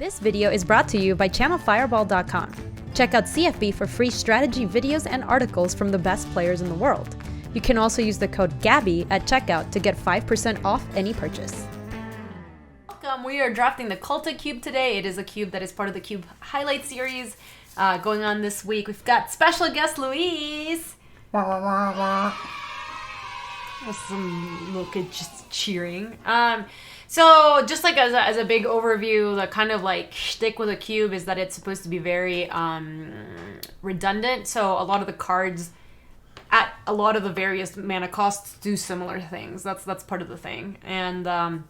This video is brought to you by channelfireball.com. Check out CFB for free strategy videos and articles from the best players in the world. You can also use the code Gaby at checkout to get 5% off any purchase. Welcome, we are drafting the Cultic cube today. It is a cube that is part of the Cube Highlight series going on this week. We've got special guest Louise. Some little kid just cheering. So just like as a big overview, the kind of like shtick with a cube is that it's supposed to be very redundant. So a lot of the cards at a lot of the various mana costs do similar things. That's part of the thing. And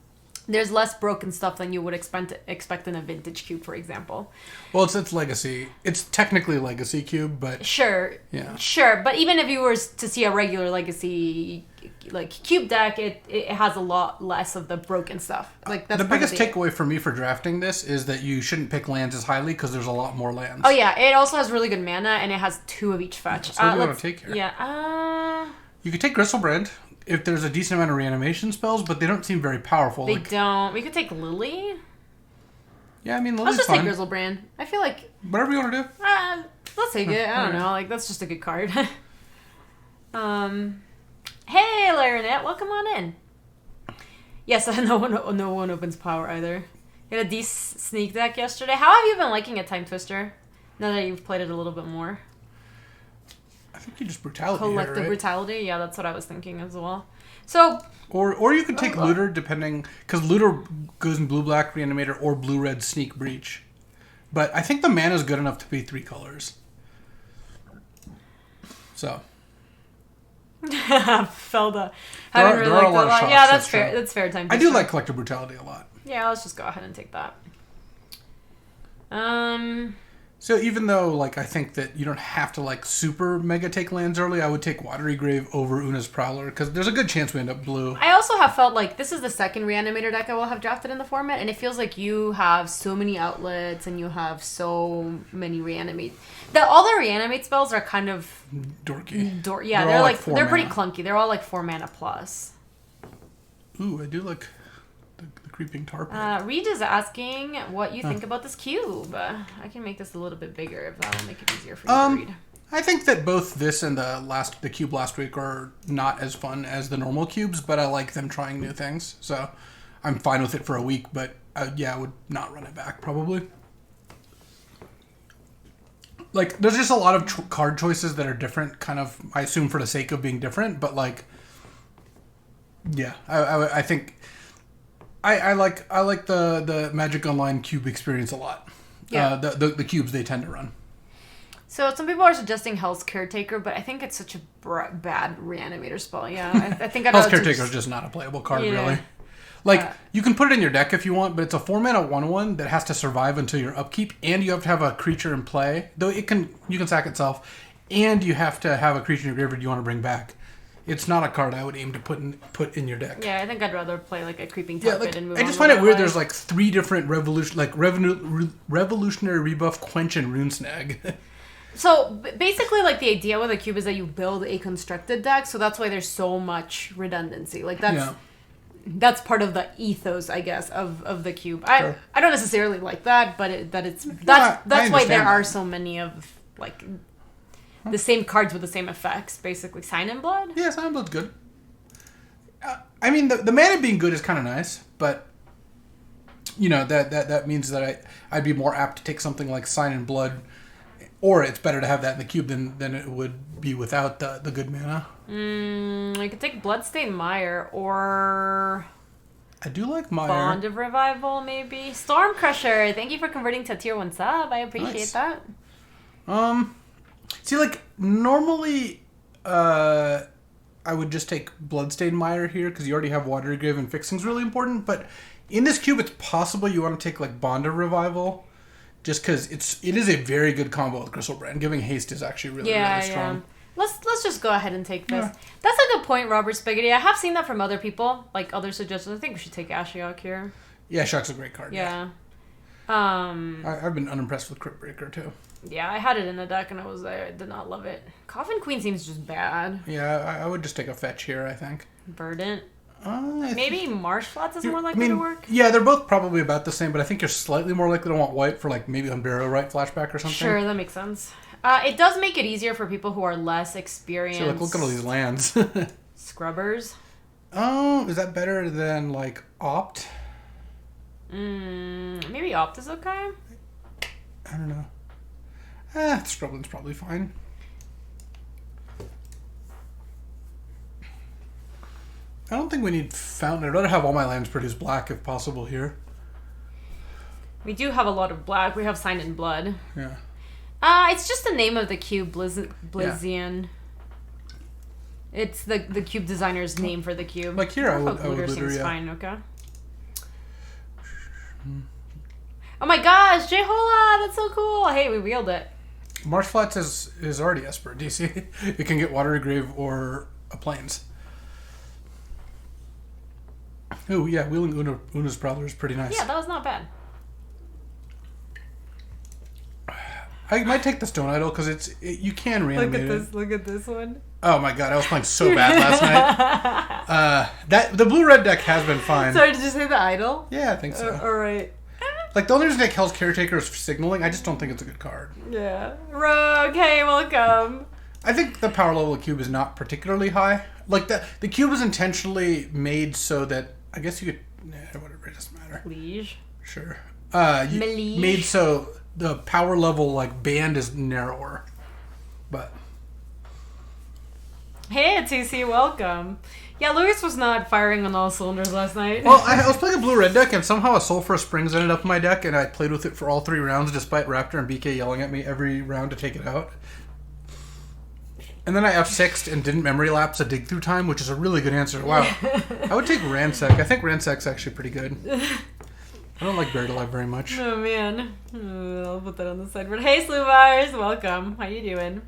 there's less broken stuff than you would expect in a vintage cube, for example. Well, it's legacy. It's technically legacy cube, but sure, yeah, sure. But even if you were to see a regular legacy like cube deck, it has a lot less of the broken stuff. Like that's the biggest takeaway for me for drafting this is that you shouldn't pick lands as highly because there's a lot more lands. Oh yeah, it also has really good mana and it has 2 of each fetch. So what do you want to take here? Yeah, you could take Gristlebrand if there's a decent amount of reanimation spells, but they don't seem very powerful. They don't. We could take Lily. Yeah, I mean, Lily's let's just fine. take Grizzlebrand. I feel like whatever you want to do. Let's take it. I don't know. Like that's just a good card. Hey, Larinette, welcome on in. Yes, no one opens power either. You had a decent sneak deck yesterday. How have you been liking it, Time Twister? Now that you've played it a little bit more. I think you just brutality. Collective here, right? brutality. Yeah, that's what I was thinking as well. So. Or you could take Looter, depending, because Looter goes in blue-black Reanimator or blue-red Sneak Breach. But I think the mana is good enough to be 3 colors. So. Felda. Haven't really liked that a lot. Yeah, that's fair. That's fair. Time. I do like Collective Brutality a lot. Yeah, let's just go ahead and take that. So even though, like, I think that you don't have to, like, super mega take lands early, I would take Watery Grave over Una's Prowler, because there's a good chance we end up blue. I also have felt like this is the second Reanimator deck I will have drafted in the format, and it feels like you have so many outlets, and you have so many Reanimate. All the Reanimate spells are kind of... dorky. Yeah, they're pretty clunky. They're all, like, 4 mana plus. Ooh, I do like... the creeping tar pit. Reed is asking what you think about this cube. I can make this a little bit bigger if that will make it easier for you to read. I think that both this and the cube last week are not as fun as the normal cubes, but I like them trying new things. So I'm fine with it for a week, but yeah, I would not run it back probably. Like, there's just a lot of card choices that are different, kind of, I assume for the sake of being different, but like, yeah, I think... I like the Magic Online cube experience a lot. Yeah. The cubes they tend to run. So some people are suggesting Hell's Caretaker, but I think it's such a bad Reanimator spell. Yeah, I think Hell's Caretaker is just not a playable card, really. Like, you can put it in your deck if you want, but it's a 4-mana 1/1 that has to survive until your upkeep, and you have to have a creature in play. Though you can sack itself, and you have to have a creature in your graveyard you want to bring back. It's not a card I would aim to put in your deck. Yeah, I think I'd rather play like a creeping target and move on. I just find it weird. There's like 3 different revolutionary rebuff, quench, and rune snag. So basically, like the idea with a cube is that you build a constructed deck, so that's why there's so much redundancy. Like that's part of the ethos, I guess, of the cube. Sure. I don't necessarily like that, but that's why there are so many of like. The same cards with the same effects, basically. Sign in Blood? Yeah, Sign in Blood's good. I mean, the mana being good is kind of nice, but, you know, that means that I'd be more apt to take something like Sign in Blood, or it's better to have that in the cube than it would be without the good mana. I could take Bloodstained Mire, or... I do like Mire. Bond of Revival, maybe. Storm Crusher, thank you for converting to a tier 1 sub. I appreciate that. See, like, normally, I would just take Bloodstained Mire here, because you already have Watery Grave and Fixing's really important, but in this cube, it's possible you want to take, like, Bond of Revival, just because it is a very good combo with Gristlebrand. Giving haste is actually really strong. Yeah. Let's just go ahead and take this. Yeah. That's a good point, Robert Spaghetti. I have seen that from other people, like other suggestions. I think we should take Ashiok here. Yeah, Ashiok's a great card. Yeah. I've been unimpressed with Cryptbreaker, too. Yeah, I had it in the deck and I did not love it. Coffin Queen seems just bad. Yeah, I would just take a fetch here, I think. Verdant. Maybe Marsh Flats is more likely to work? Yeah, they're both probably about the same, but I think you're slightly more likely to want white for like maybe Unburial Right flashback or something. Sure, that makes sense. It does make it easier for people who are less experienced. So like, look at all these lands. Scrubbers. Oh, is that better than like Opt? Maybe Opt is okay. I don't know. Scrubland's probably fine. I don't think we need Fountain. I'd rather have all my lands produce black if possible here. We do have a lot of black. We have Sign in Blood. Yeah. It's just the name of the cube, Blizian. Yeah. It's the cube designer's name for the cube. Like here, I would seems fine, okay. Oh my gosh, Jehola, that's so cool. Hey, we wheeled it. Marsh Flats is already Esper, DC. It can get Watery Grave or a Plains. Oh, yeah, wheeling Una's Prowler is pretty nice. Yeah, that was not bad. I might take the Stone Idol because you can reanimate it. Look at this one. Oh my god, I was playing so bad last night. The blue-red deck has been fine. Sorry, did you say the Idol? Yeah, I think so. Alright. Like, the only reason I take Hell's Caretaker is for signaling. I just don't think it's a good card. Yeah. Rogue, hey, welcome. I think the power level of the cube is not particularly high. Like, the cube is intentionally made so that, I guess you could, whatever, it doesn't matter. Liege. Sure. Melige. Made so the power level, like, band is narrower. But... Hey, TC, welcome. Yeah, Lewis was not firing on all cylinders last night. Well, I was playing a blue-red deck, and somehow a Sulphur Springs ended up in my deck, and I played with it for all 3 rounds, despite Raptor and BK yelling at me every round to take it out. And then I F6'd and didn't memory lapse a dig through time, which is a really good answer. Wow. I would take Ransack. I think Ransack's actually pretty good. I don't like Buried Alive very much. Oh, man. I'll put that on the sideboard. Hey, Slubars, welcome. How you doing?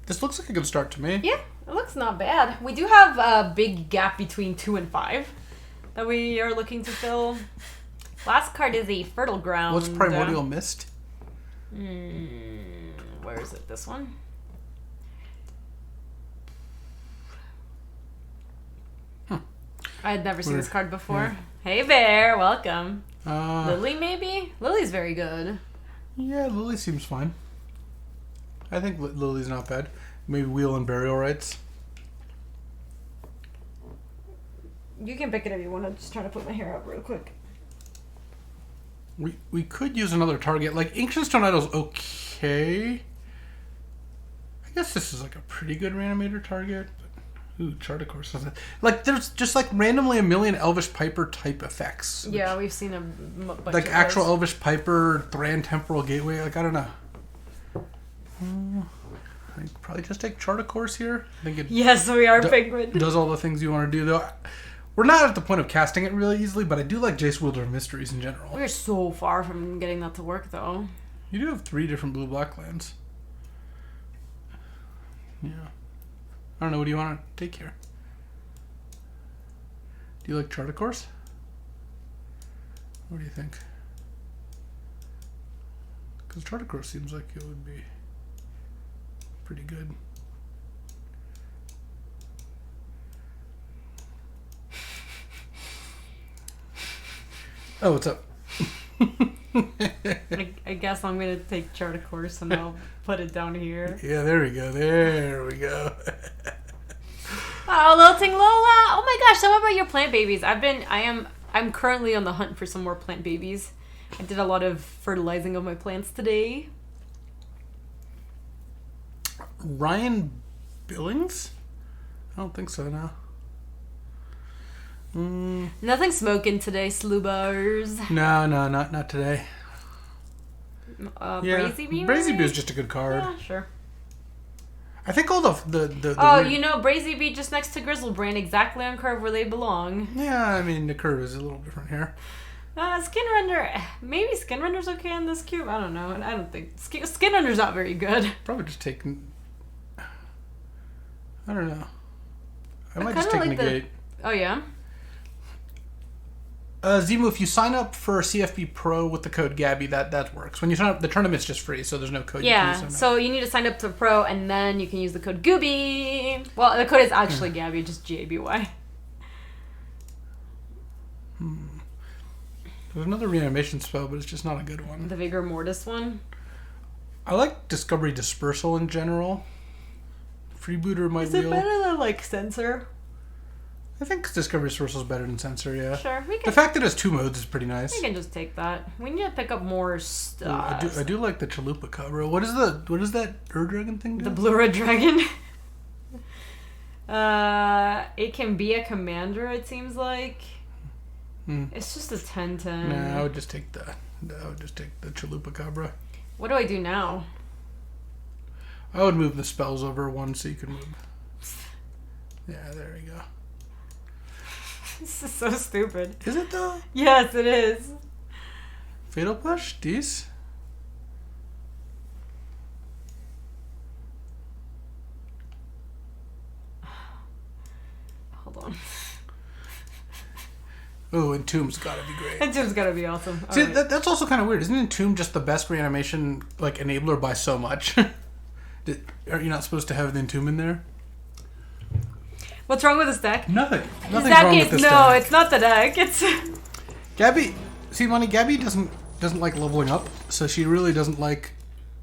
This looks like a good start to me. Yeah, it looks not bad. We do have a big gap between 2 and 5 that we are looking to fill. Last card is a Fertile Ground. What's Primordial Mist? Where is it? This one? I had never seen this card before. Yeah. Hey, Bear. Welcome. Lily, maybe? Lily's very good. Yeah, Lily seems fine. I think Lily's not bad. Maybe Wheel and Burial Rites. You can pick it if you want. I'm just trying to put my hair up real quick. We could use another target. Like, Ancient Stone Idol's okay. I guess this is like a pretty good Reanimator target. But, ooh, Chart of Course. Like, there's just like randomly a million Elvish Piper type effects. Yeah, we've seen a bunch like of actual those. Elvish Piper, Thran Temporal Gateway. Like, I don't know. I'd probably just take Chart of Course here. I think it yes, we are Penguin. Does all the things you want to do, though. We're not at the point of casting it really easily, but I do like Jace Wielder of Mysteries in general. We're so far from getting that to work, though. You do have 3 different blue-black lands. Yeah. I don't know. What do you want to take here? Do you like Chart of Course? What do you think? Because Chart of Course seems like it would be pretty good. Oh, what's up? I guess I'm going to take Chart of Course and I'll put it down here. Yeah, there we go. There we go. Oh, Lilting Lola! Oh my gosh, so what about your plant babies? I'm currently on the hunt for some more plant babies. I did a lot of fertilizing of my plants today. Ryan Billings? I don't think so, no. Nothing smoking today, Slubars. No, not today. Brazy Bee? Brazy Bee is just a good card. Yeah, sure. I think all the oh, weird... Brazy Bee just next to Grizzlebrain, exactly on curve where they belong. Yeah, I mean, the curve is a little different here. Skinrender. Maybe Skinrender's okay on this cube? I don't know. I don't think... Skinrender's not very good. Probably just take... I don't know. I might just take Negate. Oh, yeah? Zimu, if you sign up for CFP Pro with the code Gaby, that works. When you sign up, the tournament's just free, so there's no code. Yeah, so you need to sign up to Pro, and then you can use the code Gaby. Well, the code is actually Gaby, just GABY. There's another reanimation spell, but it's just not a good one. The Vigor Mortis one? I like Discovery Dispersal in general. Freebooter might be. Is it better than, like, Censor? I think Discovery Dispersal is better than Censor, yeah. Sure, we can. The fact that it has 2 modes is pretty nice. We can just take that. We need to pick up more stuff. I do like the Chalupa Cabra. What is that Ur-Dragon thing do? The Blue Red Dragon? It can be a commander, it seems like. It's just a 10-10. Nah, I would just take the Chalupa Cabra. What do I do now? I would move the spells over one so you can move. Yeah, there you go. This is so stupid. Is it though? Yes, it is. Fatal Push? These? Hold on. Oh, Entomb's gotta be great. Entomb's gotta be awesome. See, that's also kind of weird. Isn't Entomb just the best reanimation like enabler by so much? Are you not supposed to have the Entomb in there? What's wrong with this deck? Nothing. Nothing's deck wrong is, with this no, deck. it's not the deck. It's Gaby. See, Money. Gaby doesn't like leveling up, so she really doesn't like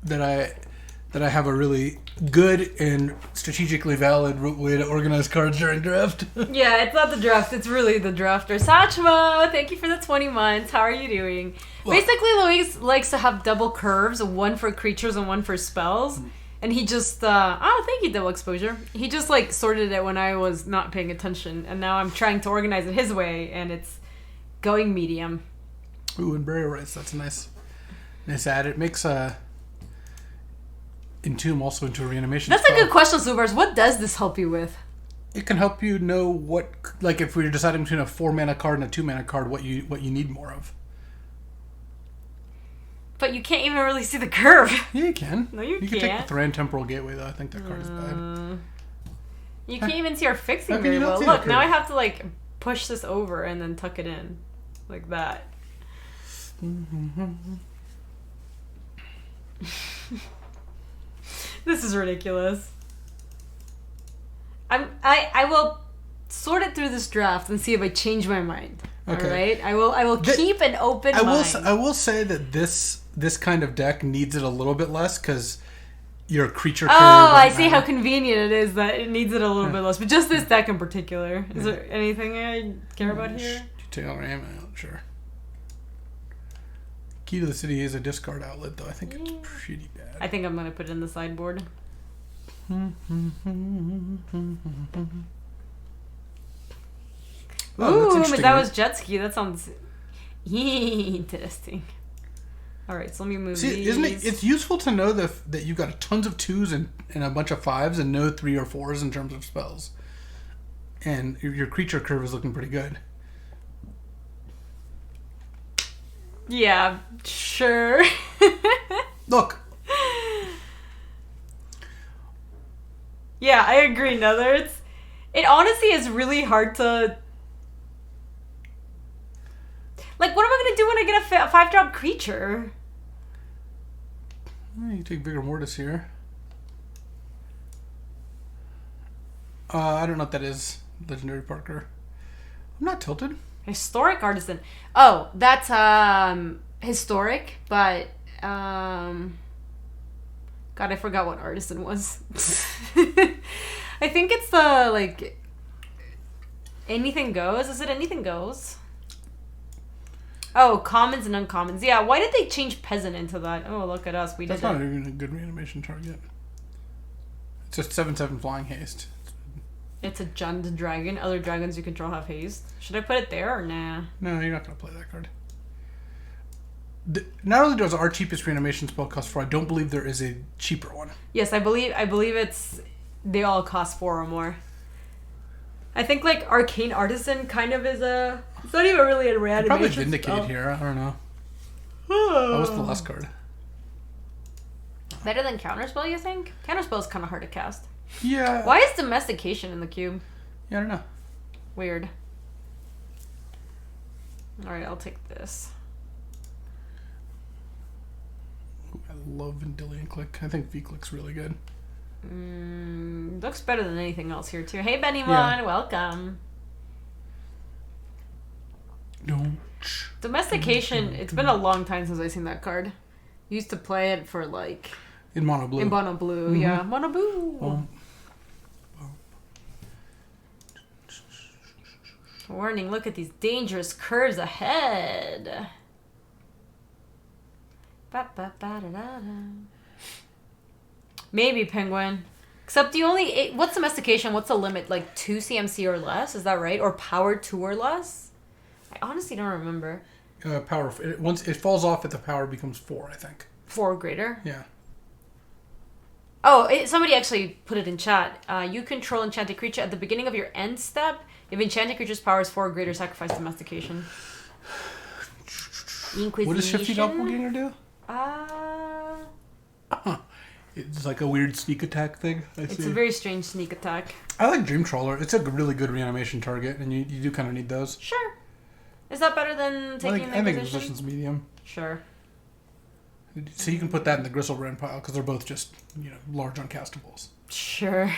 that I have a really good and strategically valid way to organize cards during draft. Yeah, it's not the draft. It's really the drafter. Sachmo, thank you for the 20 months. How are you doing? Well, basically, Luis likes to have double curves, one for creatures and one for spells. And he just, thank you, Double Exposure. He just, like, sorted it when I was not paying attention. And now I'm trying to organize it his way, and it's going medium. Ooh, and burial rights. That's a nice add. It makes, Entomb also into a reanimation That's spell. a good question, Subars. What does this help you with? It can help you know what, like, if we're deciding between a 4-mana card and a 2-mana card, what you need more of. But you can't even really see the curve. Yeah, you can. No, you can can't. take the Thran Temporal Gateway, though. I think that card is bad. You can't even see our fixing How can very you not well. see Look, the now curve? I have to, like, push this over and then tuck it in. Like that. This is ridiculous. I will sort it through this draft and see if I change my mind. Okay. All right? I will keep an open mind. I will say that this kind of deck needs it a little bit less because your creature. Oh, I see how convenient it is that it needs it a little bit less. But just this deck in particular. Is there anything I care about here? Taylor Ammo, sure. Key to the City is a discard outlet, though. I think it's pretty bad. I think I'm going to put it in the sideboard. Ooh, but that was jet ski. That sounds interesting. All right, so let me move these. Isn't it? It's useful to know that you've got tons of 2s and a bunch of 5s and no 3 or 4s in terms of spells. And your creature curve is looking pretty good. Yeah, sure. Look. Yeah, I agree, Nether. It honestly is really hard to... Like, what am I going to do when I get a 5-drop creature? You take Vigor Mortis here. I don't know what that is. Legendary Parker. I'm not tilted. Historic Artisan. Oh, that's historic, but God, I forgot what Artisan was. I think it's the like anything goes. Is it anything goes? Oh, commons and uncommons. Yeah, why did they change peasant into that? Oh, look at us. That's not even a good reanimation target. It's just 7/7 flying haste. It's a Jund dragon. Other dragons you control have haste. Should I put it there or nah? No, you're not going to play that card. Not only does our cheapest reanimation spell cost 4, I don't believe there is a cheaper one. Yes, I believe it's... They all cost 4 or more. I think, like, Arcane Artisan kind of is a... It's not even really a reanimation Probably Vindicate spell. here. I don't know. That was the last card. Better than Counterspell, you think? Counterspell is kind of hard to cast. Yeah. Why is Domestication in the cube? Yeah, I don't know. Weird. Alright, I'll take this. Ooh, I love Vendilion Click. I think V-Click's really good. Looks better than anything else here, too. Hey, Benny welcome. Don't. Domestication, it's been a long time since I've seen that card. Used to play it for, like... In mono blue. In mono blue, yeah. Mono blue. Warning, look at these dangerous curves ahead. Maybe Penguin. Except the only... What's domestication? What's the limit? Like 2 CMC or less? Is that right? Or power 2 or less? I honestly don't remember. Power... Once it falls off, the power becomes 4, I think. 4 or greater? Yeah. Oh, somebody actually put it in chat. You control enchanted creature at the beginning of your end step. If enchanted creature's power is 4 or greater, sacrifice domestication. Inquisition. What does Shifty Doppelganger do? It's like a weird sneak attack thing. It's a very strange sneak attack. I like Dream Trawler. It's a really good reanimation target, and you do kind of need those. Sure. Is that better than taking the I think Inquisition's medium. Sure. So you can put that in the Gristlebrand pile, because they're both just, large uncastables. Sure.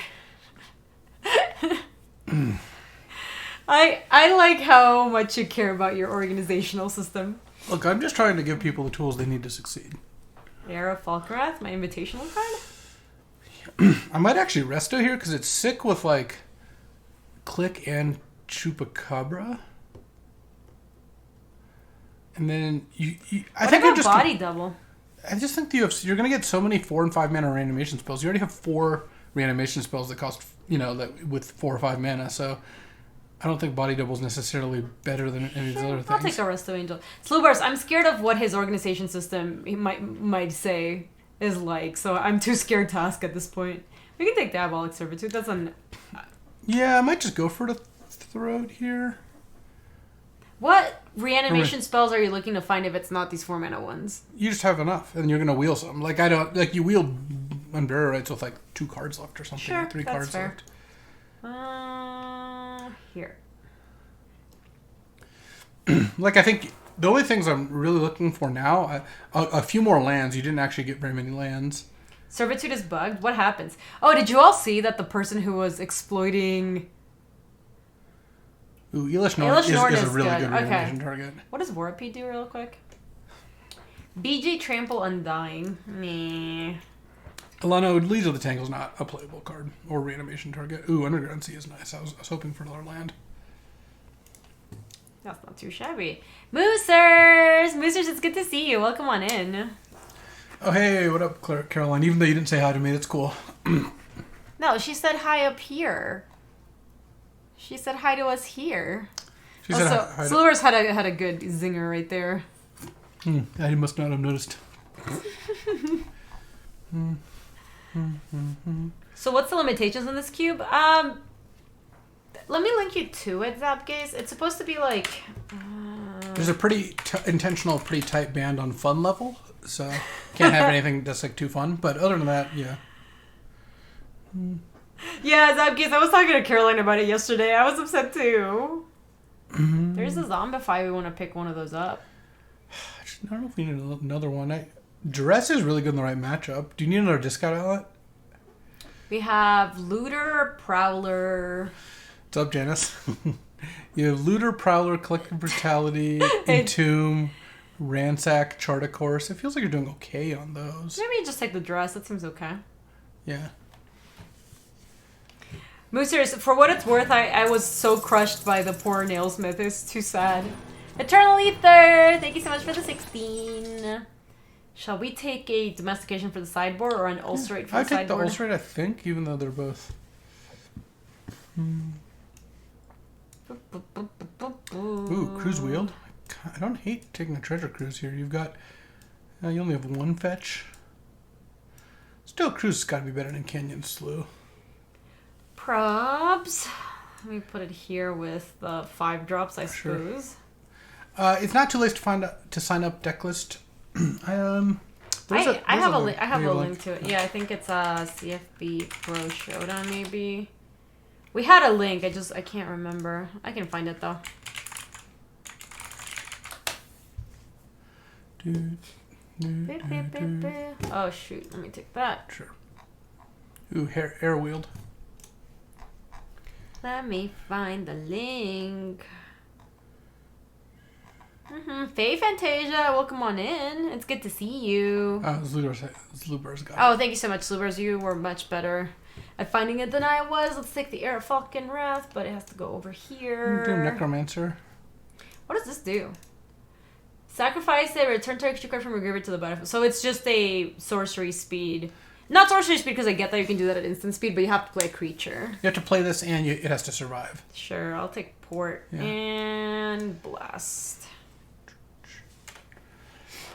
I like how much you care about your organizational system. Look, I'm just trying to give people the tools they need to succeed. Era Falkrath, my invitational card? I might actually resto here, because it's sick with, Click and Chupacabra. And then I think you're just... body double? I just think you're going to get so many 4 and 5 mana reanimation spells. You already have 4 reanimation spells that cost, with 4 or 5 mana, so... I don't think Body Double is necessarily better than any of these other things. I'll take a Resto Angel. Slowbars, I'm scared of what his organization system might say is like, so I'm too scared to ask at this point. We can take Diabolic Servitude. That's an... Yeah, I might just go for the throat here. What reanimation spells are you looking to find if it's not these 4 mana ones? You just have enough, and you're going to wheel some. You wheel Unburial Rites with 2 cards left or something. Sure, 3 that's cards fair. left. Here. I think the only things I'm really looking for now, a few more lands. You didn't actually get very many lands. Servitude is bugged? What happens? Oh, did you all see that the person who was exploiting... Ooh, Elish Norn is a really good reanimation target. What does Warpy do real quick? BG Trample Undying. Meh. Alano, Leads of the Tangle's not a playable card or reanimation target. Ooh, Underground Sea is nice. I was hoping for another land. That's not too shabby. Moosers! Moosers, it's good to see you. Welcome on in. Oh, hey, what up, Caroline? Even though you didn't say hi to me, that's cool. No, she said hi up here. She said hi to us here. She said hi to... Slowers had a good zinger right there. I must not have noticed. So what's the limitations on this cube? Let me link you to it, Zapgaze. It's supposed to be like... There's a pretty intentional, pretty tight band on fun level, so can't have anything that's too fun. But other than that, yeah. Yeah, Zapgaze, I was talking to Caroline about it yesterday. I was upset too. There's a Zombify. We want to pick one of those up. I don't know if we need another one. Duress is really good in the right matchup. Do you need another discount outlet? We have Looter, Prowler. What's up, Janice? You have Looter, Prowler, Collective Brutality, Entomb, Ransack, Chart a Course. It feels like you're doing okay on those. Maybe just take the Duress. That seems okay. Yeah. Moosers, for what it's worth, I was so crushed by the poor Nailsmith. It's too sad. Eternal Ether! Thank you so much for the 16. Shall we take a Domestication for the sideboard or an Ulcerate for the sideboard? I take the Ulcerate, I think, even though they're both... Ooh, Cruise Wield. I don't hate taking a Treasure Cruise here. You've got... you only have 1 fetch. Still, Cruise has got to be better than Canyon Slough. Probs. Let me put it here with the 5 drops, I suppose. It's not too late to sign up Decklist. I have a link to it. Yeah, I think it's CFB Pro Showdown maybe. We had a link. I can't remember. I can find it though. Oh shoot, let me take that. Sure. Ooh, air wheeled. Let me find the link. Faye Fantasia, welcome on in. It's good to see you. Zluber's got Oh, thank you so much, Slubers. You were much better at finding it than I was. Let's take the Air Falcon Wrath, but it has to go over here. Do Necromancer. What does this do? Sacrifice it, return target card from your graveyard to the battlefield. So it's just a sorcery speed. Not sorcery speed because I get that you can do that at instant speed, but you have to play a creature. You have to play this and it has to survive. Sure, I'll take Port and Blast.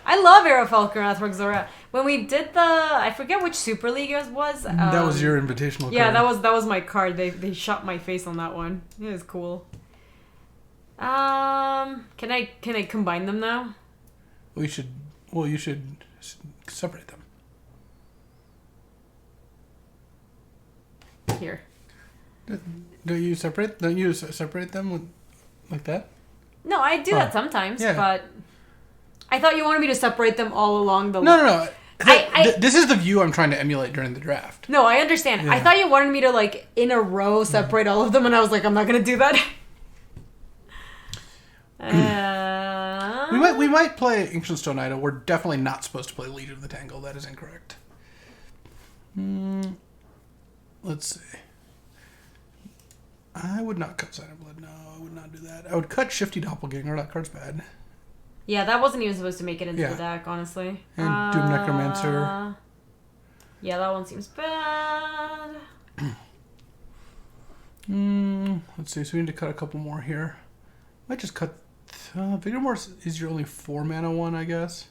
I love Aero Falcon Wrath Zora. When we did I forget which Super League it was. That was your invitational card. Yeah, that was my card. They shot my face on that one. It was cool. Can I combine them now? You should separate them. Here. Don't you separate them like that? No, I do that sometimes, yeah. But I thought you wanted me to separate them all along the No. This is the view I'm trying to emulate during the draft. No, I understand. Yeah. I thought you wanted me to, like, in a row separate all of them, and I was like, I'm not going to do that. We might play Ancient Stone Idol. We're definitely not supposed to play Legion of the Tangle. That is incorrect. Let's see. I would not cut Sign of Blood. No, I would not do that. I would cut Shifty Doppelganger. That card's bad. Yeah, that wasn't even supposed to make it into the deck, honestly. And Doom Necromancer. Yeah, that one seems bad. Let's see. So we need to cut a couple more here. Might just cut... Vigormorse is your only 4-mana one, I guess.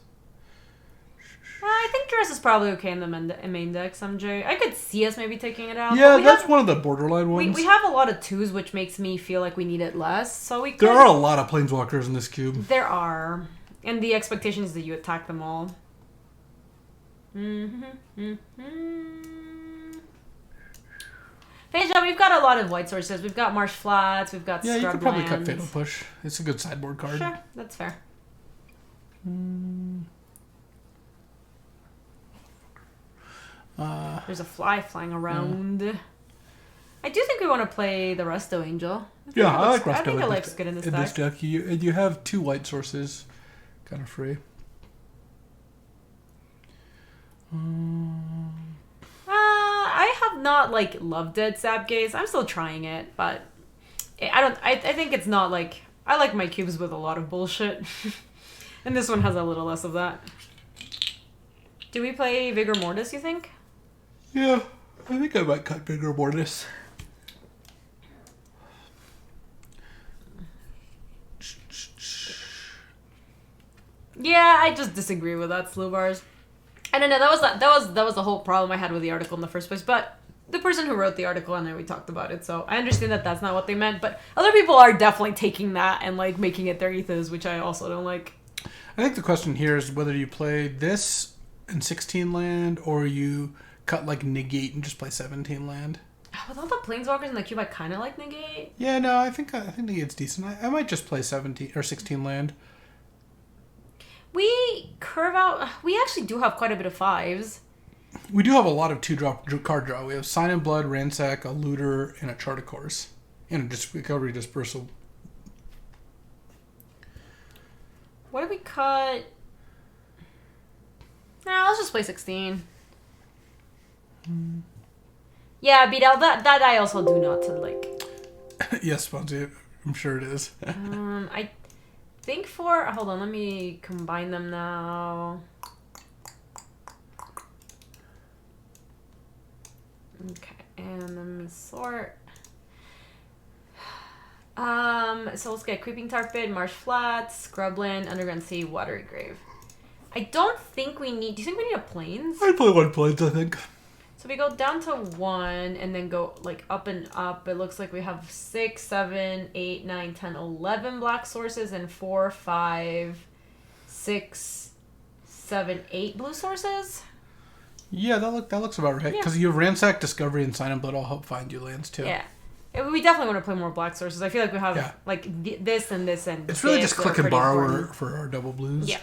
I think Dress is probably okay in the main deck, MJ. I could see us maybe taking it out. Yeah, that's one of the borderline ones. We have a lot of 2s, which makes me feel like we need it less. So we could... There are a lot of Planeswalkers in this cube. There are. And the expectation is that you attack them all. Phasia, we've got a lot of white sources. We've got Marsh Flats, we've got Scrublands. You could probably cut Fatal Push. It's a good sideboard card. Sure, that's fair. There's a fly flying around. I do think we want to play the Resto Angel. I like Resto. I think it looks good in this deck. You have 2 white sources kind of free. I have not loved it, Sapgaze. I'm still trying it, but I think it's not I like my cubes with a lot of bullshit. And this one has a little less of that. Do we play Vigor Mortis, you think? Yeah, I think I might cut Vigor Mortis. Yeah, I just disagree with that, Slubars. I don't know. That was the whole problem I had with the article in the first place. But the person who wrote the article, and we talked about it, so I understand that that's not what they meant. But other people are definitely taking that and making it their ethos, which I also don't like. I think the question here is whether you play this in 16 land or you cut negate and just play 17 land. With all the Planeswalkers in the cube, I kind of like negate. Yeah, no, I think negate's decent. I might just play 17 or 16 land. We curve out. We actually do have quite a bit of 5s. We do have a lot of 2-drop card draw. We have Sign in Blood, Ransack, a Looter, and a Chart of Course, and a Recovery Dispersal. What did we cut? Nah, let's just play 16. Yeah, beat out that I also do not Yes, Sponzy, I'm sure it is. I think hold on, let me combine them now. Okay, and let me sort. So let's get Creeping Tarpid, Marsh Flats, Scrubland, Underground Sea, Watery Grave. I don't think we need... Do you think we need a Plains? I'd play 1 Plains, I think. So we go down to 1 and then go up and up. It looks like we have 6, 7, 8, 9, 10, 11 black sources and 4, 5, 6, 7, 8 blue sources. Yeah, that looks about right. Because you have Ransack, Discovery, and Sign in Blood all help find you lands too. Yeah. We definitely want to play more black sources. I feel like we have this and this and it's really just click and borrow for our double blues. Yeah.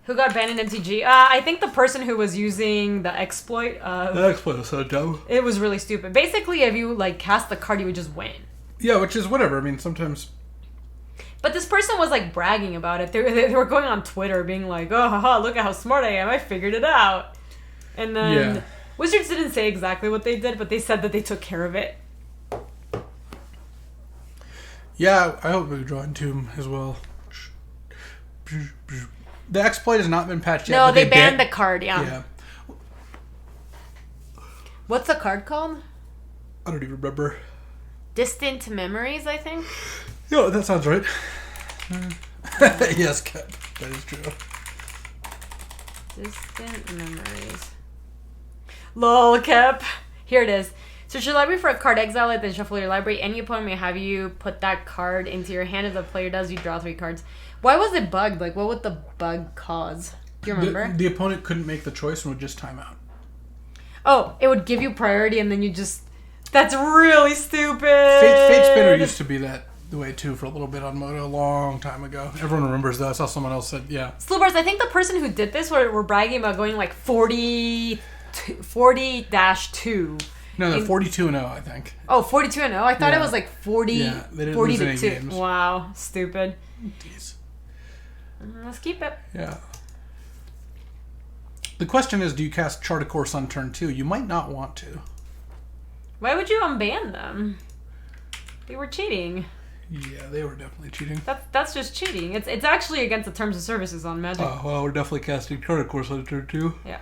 Who got banned in MTG? I think the person who was using the exploit. The exploit was so dumb. It was really stupid. Basically, if you like cast the card, you would just win. Yeah, which is whatever. I mean, sometimes. But this person was like bragging about it. They were going on Twitter being like, "Oh, haha, look at how smart I am. I figured it out." And then Wizards didn't say exactly what they did, but they said that they took care of it. Yeah, I hope we draw Entomb as well. The exploit has not been patched yet. No, they banned the card, Yeah. What's the card called? I don't even remember. Distant Memories, I think? Yeah, that sounds right. Yes, Cap. That is true. Distant Memories. Lol, Cap. Here it is. Search your library for a card, exile it, then shuffle your library. Any opponent may have you put that card into your hand. If the player does, you draw 3 cards. Why was it bugged? Like, what would the bug cause? Do you remember? The opponent couldn't make the choice and would just time out. Oh, it would give you priority and then you just... That's really stupid! Fate Spinner used to be that the way, too, for a little bit on Moto a long time ago. Everyone remembers that. I saw someone else said, yeah. Slowbars, I think the person who did this were bragging about going like 40-2. No, they're 42-0, I think. Oh, 42-0? I thought it was like 40, yeah, they didn't 40 lose to any 2. games. Wow, stupid. Jeez. Let's keep it. Yeah. The question is, do you cast Chart a Course on turn 2? You might not want to. Why would you unban them? They were cheating. Yeah, they were definitely cheating. That's just cheating. It's actually against the terms of services on Magic. Oh, well, we're definitely casting Chart a Course on turn 2. Yeah.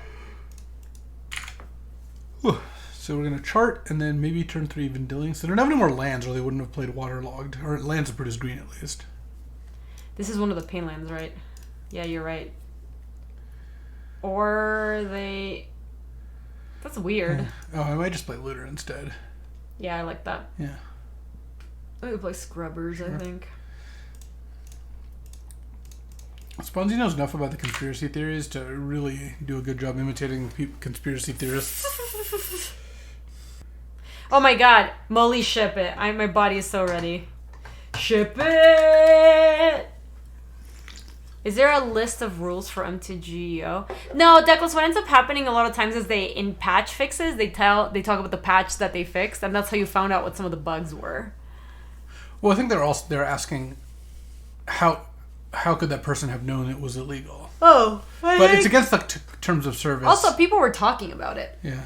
Whew. So we're going to chart and then maybe turn 3 Vendilion. So they don't have any more lands or they wouldn't have played Waterlogged. Or lands that produce green at least. This is one of the pain lands, right? Yeah, you're right. Or they... That's weird. Oh, I might just play Looter instead. Yeah, I like that. Yeah. I'm gonna play Scrubbers, I think. Sponzy knows enough about the conspiracy theories to really do a good job imitating conspiracy theorists. Oh my god, Molly, ship it. My body is so ready. Ship it! Is there a list of rules for MTGO? No, Declan, what ends up happening a lot of times is in patch fixes, they talk about the patch that they fixed, and that's how you found out what some of the bugs were. Well, I think they're asking how could that person have known it was illegal? Oh. But it's against the terms of service. Also, people were talking about it. Yeah.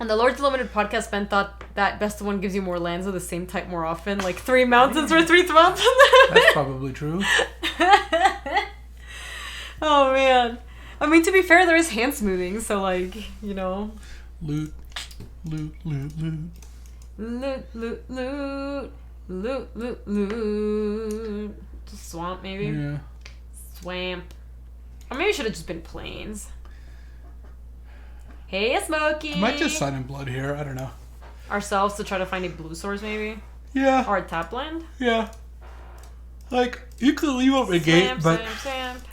On the Lords Limited podcast, Ben thought that Best of One gives you more lands of the same type more often, like 3 mountains or 3 mountains. That's probably true. Oh, man. I mean, to be fair, there is hand smoothing, so, like, you know. Loot. Loot, loot, loot. Loot, loot, loot. Loot, loot, loot. Swamp, maybe? Yeah. Swamp. Or maybe it should have just been plains. Hey, Smokey! I might just sign in blood here. I don't know. Ourselves to try to find a blue source, maybe? Yeah. Or a tap land? Yeah. Like, you could leave up a gate, but... Swamp.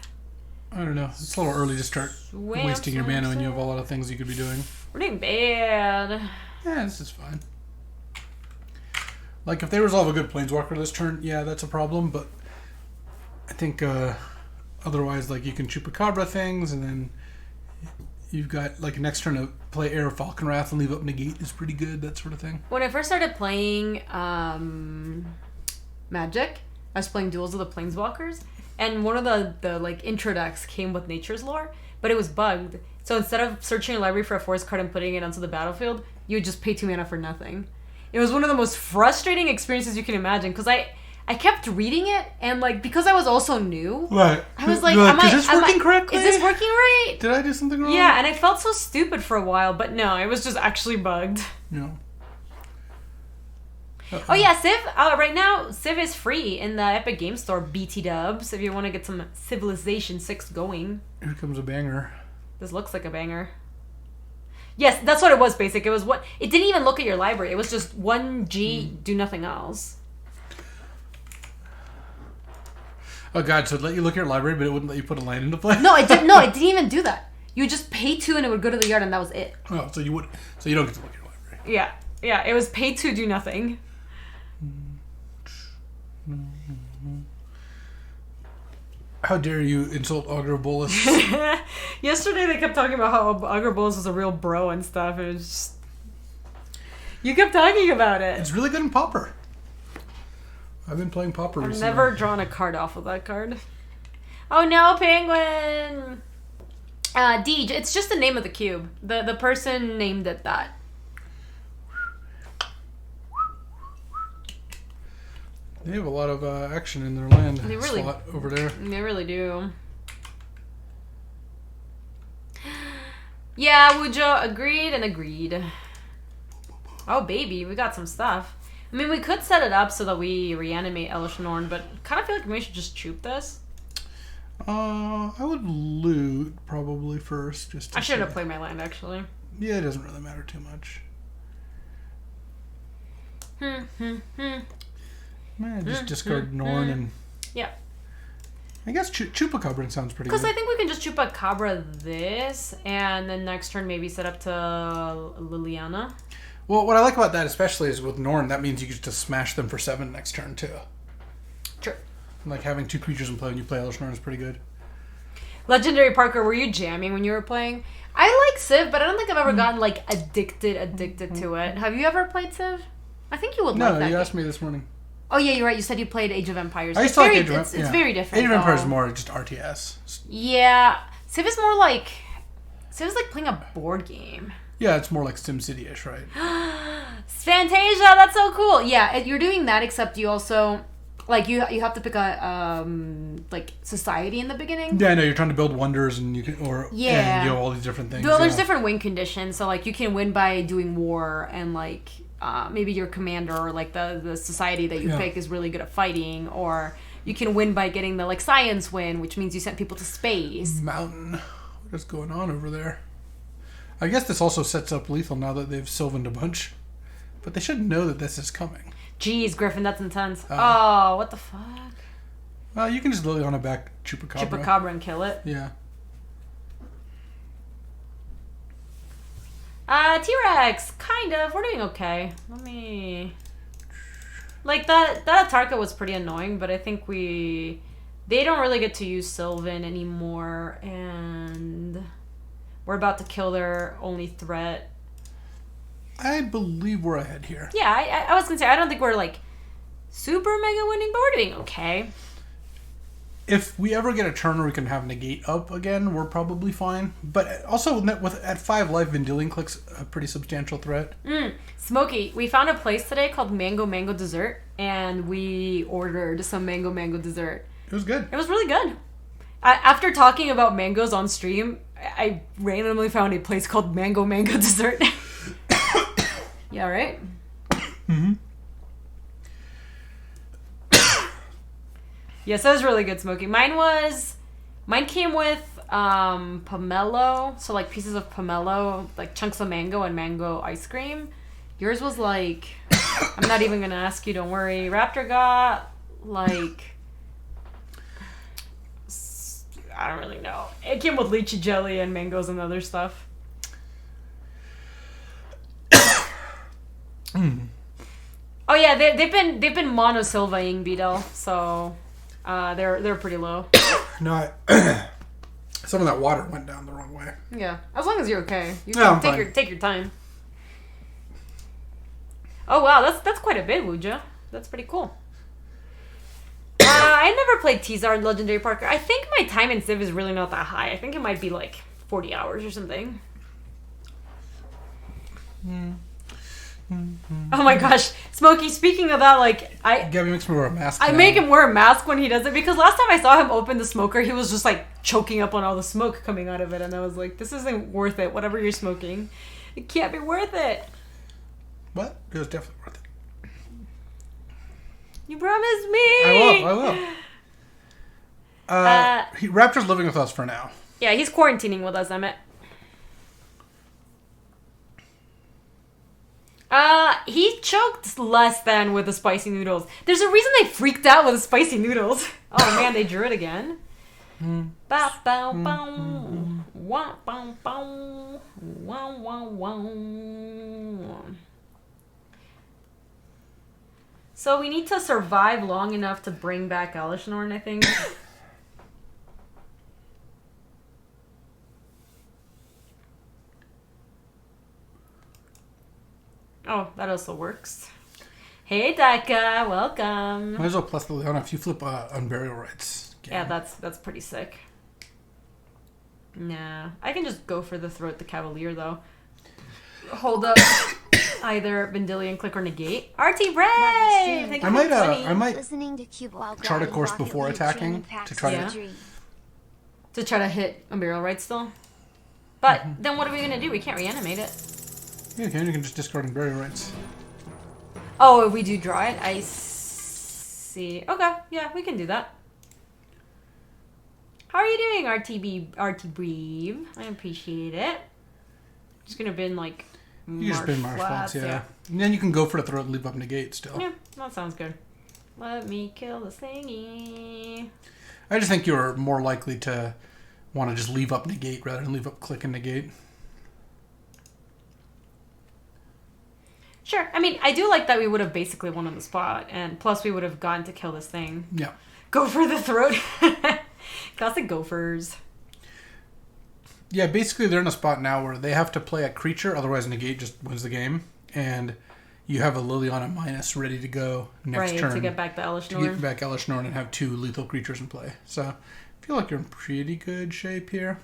I don't know. It's a little early to start wasting your mana when you have a lot of things you could be doing. We're doing bad. Yeah, this is fine. Like, if they resolve a good Planeswalker this turn, yeah, that's a problem, but I think otherwise, like, you can Chupacabra things, and then you've got, like, next turn to play Air of Falconwrath and leave up Negate is pretty good, that sort of thing. When I first started playing Magic, I was playing Duels of the Planeswalkers, and one of the like, intro decks came with Nature's Lore, but it was bugged. So instead of searching your library for a forest card and putting it onto the battlefield, you would just pay 2 mana for nothing. It was one of the most frustrating experiences you can imagine, because I kept reading it, and, like, because I was also new, Right. I was like, is this working correctly? Is this working right? Did I do something wrong? Yeah, and I felt so stupid for a while, but no, it was just actually bugged. No. Oh yeah, Civ, right now, Civ is free in the Epic Game Store, BT dubs, if you want to get some Civilization 6 going. Here comes a banger. This looks like a banger. Yes, that's what it was, basic. It was what it didn't even look at your library. It was just 1G, do nothing else. Oh god, so it let you look at your library, but it wouldn't let you put a land into play? No, it didn't. No, it didn't even do that. You would just pay 2 and it would go to the yard, and that was it. Oh, so you don't get to look at your library. Yeah, it was pay 2, do nothing. How dare you insult Agrabulus? Yesterday they kept talking about how Agrabulus was a real bro and stuff. And it was just... You kept talking about it. It's really good in Pauper. I've been playing Pauper recently. I've never drawn a card off of that card. Oh no, Penguin! Deej, it's just the name of the cube. The person named it that. They have a lot of action in their land slot over there. They really do. Yeah, Wujo, agreed and agreed. Oh, baby, we got some stuff. I mean, we could set it up so that we reanimate Elishnorn, but kind of feel like we should just choop this. I would loot probably first. I should have played my land, actually. Yeah, it doesn't really matter too much. Man, just discard Norn and... Yeah. I guess Chupacabra sounds pretty good. Because I think we can just Chupacabra this, and then next turn maybe set up to Liliana. Well, what I like about that especially is with Norn, that means you get to smash them for 7 next turn, too. True. Like, having 2 creatures in play when you play Elishnorn is pretty good. Legendary Parker, were you jamming when you were playing? I like Civ, but I don't think I've ever gotten, like, addicted to it. Have you ever played Civ? I think you would like that. No, you asked me this morning. Oh, yeah, you're right. You said you played Age of Empires. I used to like Age of Empires. It's very different. Age of Empires is more just RTS. Yeah. Civ is more like... Civ is like playing a board game. Yeah, it's more like SimCity-ish, right? Fantasia, that's so cool. Yeah, you're doing that, except you also... Like, you have to pick a, like, society in the beginning. Yeah, I know. You're trying to build wonders and you can... And you know, all these different things. Well, there's different win conditions. So, like, you can win by doing war and, like... maybe your commander or like the society that you pick is really good at fighting, or you can win by getting the like science win, which means you send people to space. Mountain. What is going on over there? I guess this also sets up lethal now that they've sylvaned a bunch, but they should know that this is coming. Jeez, Griffin, that's intense. Oh, what the fuck? Well, you can just literally on a back Chupacabra and kill it. Yeah. T-Rex, kind of. We're doing okay. Let me... Like, that Atarka was pretty annoying, but I think they don't really get to use Sylvan anymore, and we're about to kill their only threat. I believe we're ahead here. Yeah, I was gonna say, I don't think we're, like, super mega winning, but we're doing okay. If we ever get a turn where we can have negate up again, we're probably fine. But also, at 5 life, Vendilion Click's a pretty substantial threat. Smokey, we found a place today called Mango Dessert, and we ordered some Mango Dessert. It was good. It was really good. After talking about mangoes on stream, I randomly found a place called Mango Dessert. Yeah, right? Mm-hmm. Yes, that was really good, Smokey. Mine came with pomelo, so like pieces of pomelo, like chunks of mango and mango ice cream. Yours was like, I'm not even gonna ask you, don't worry. Raptor got like, I don't really know. It came with lychee jelly and mangoes and other stuff. Oh yeah, they've been monosilvaing Beetle, so they're pretty low. No, some of that water went down the wrong way. Yeah, as long as you're okay. You can take your time. Oh wow, that's quite a bit, Wuja. That's pretty cool. I never played T-Zard Legendary Parker. I think my time in Civ is really not that high. I think it might be like 40 hours or something. Oh my gosh, Smokey, speaking of that, like, Gaby makes me wear a mask. I make him wear a mask when he does it, because last time I saw him open the smoker, he was just like choking up on all the smoke coming out of it, and I was like, this isn't worth it, whatever you're smoking. It can't be worth it. What? It was definitely worth it. You promised me! I will. Raptor's living with us for now. Yeah, he's quarantining with us, Emmett. He choked less than with the spicy noodles. There's a reason they freaked out with the spicy noodles. Oh man, they drew it again. Ba bow bow. Wah bow bow. Wow wow wow. So we need to survive long enough to bring back Elishnorn, I think. That also works. Hey, Daka, welcome. Might as well plus the Leona if you flip on burial rights. Yeah, that's pretty sick. Nah, I can just go for the Throat the Cavalier though. Hold up either Vendilion, Click, or Negate. RT Ray! I might chart a course before attacking to try to try to hit a barrel right still. But then what are we gonna do? We can't reanimate it. Yeah, you can just discard and burial rights. Oh, if we do draw it, I see. Okay, yeah, we can do that. How are you doing, RT Breve? I appreciate it. Just gonna bin like you just bin Marsh Flats, yeah. And then you can go for the Throat and leave up Negate still. Yeah, that sounds good. Let me kill this thingy. I just think you're more likely to want to just leave up Negate rather than leave up Click and Negate. Sure. I mean, I do like that we would have basically won on the spot, and plus we would have gotten to kill this thing. Yeah. Go for the Throat. Classic Gophers. Yeah, basically they're in a spot now where they have to play a creature, otherwise Negate just wins the game. And you have a Liliana minus ready to go next turn. To get back the Elesh Norn. To get back Elesh Norn and have 2 lethal creatures in play. So I feel like you're in pretty good shape here.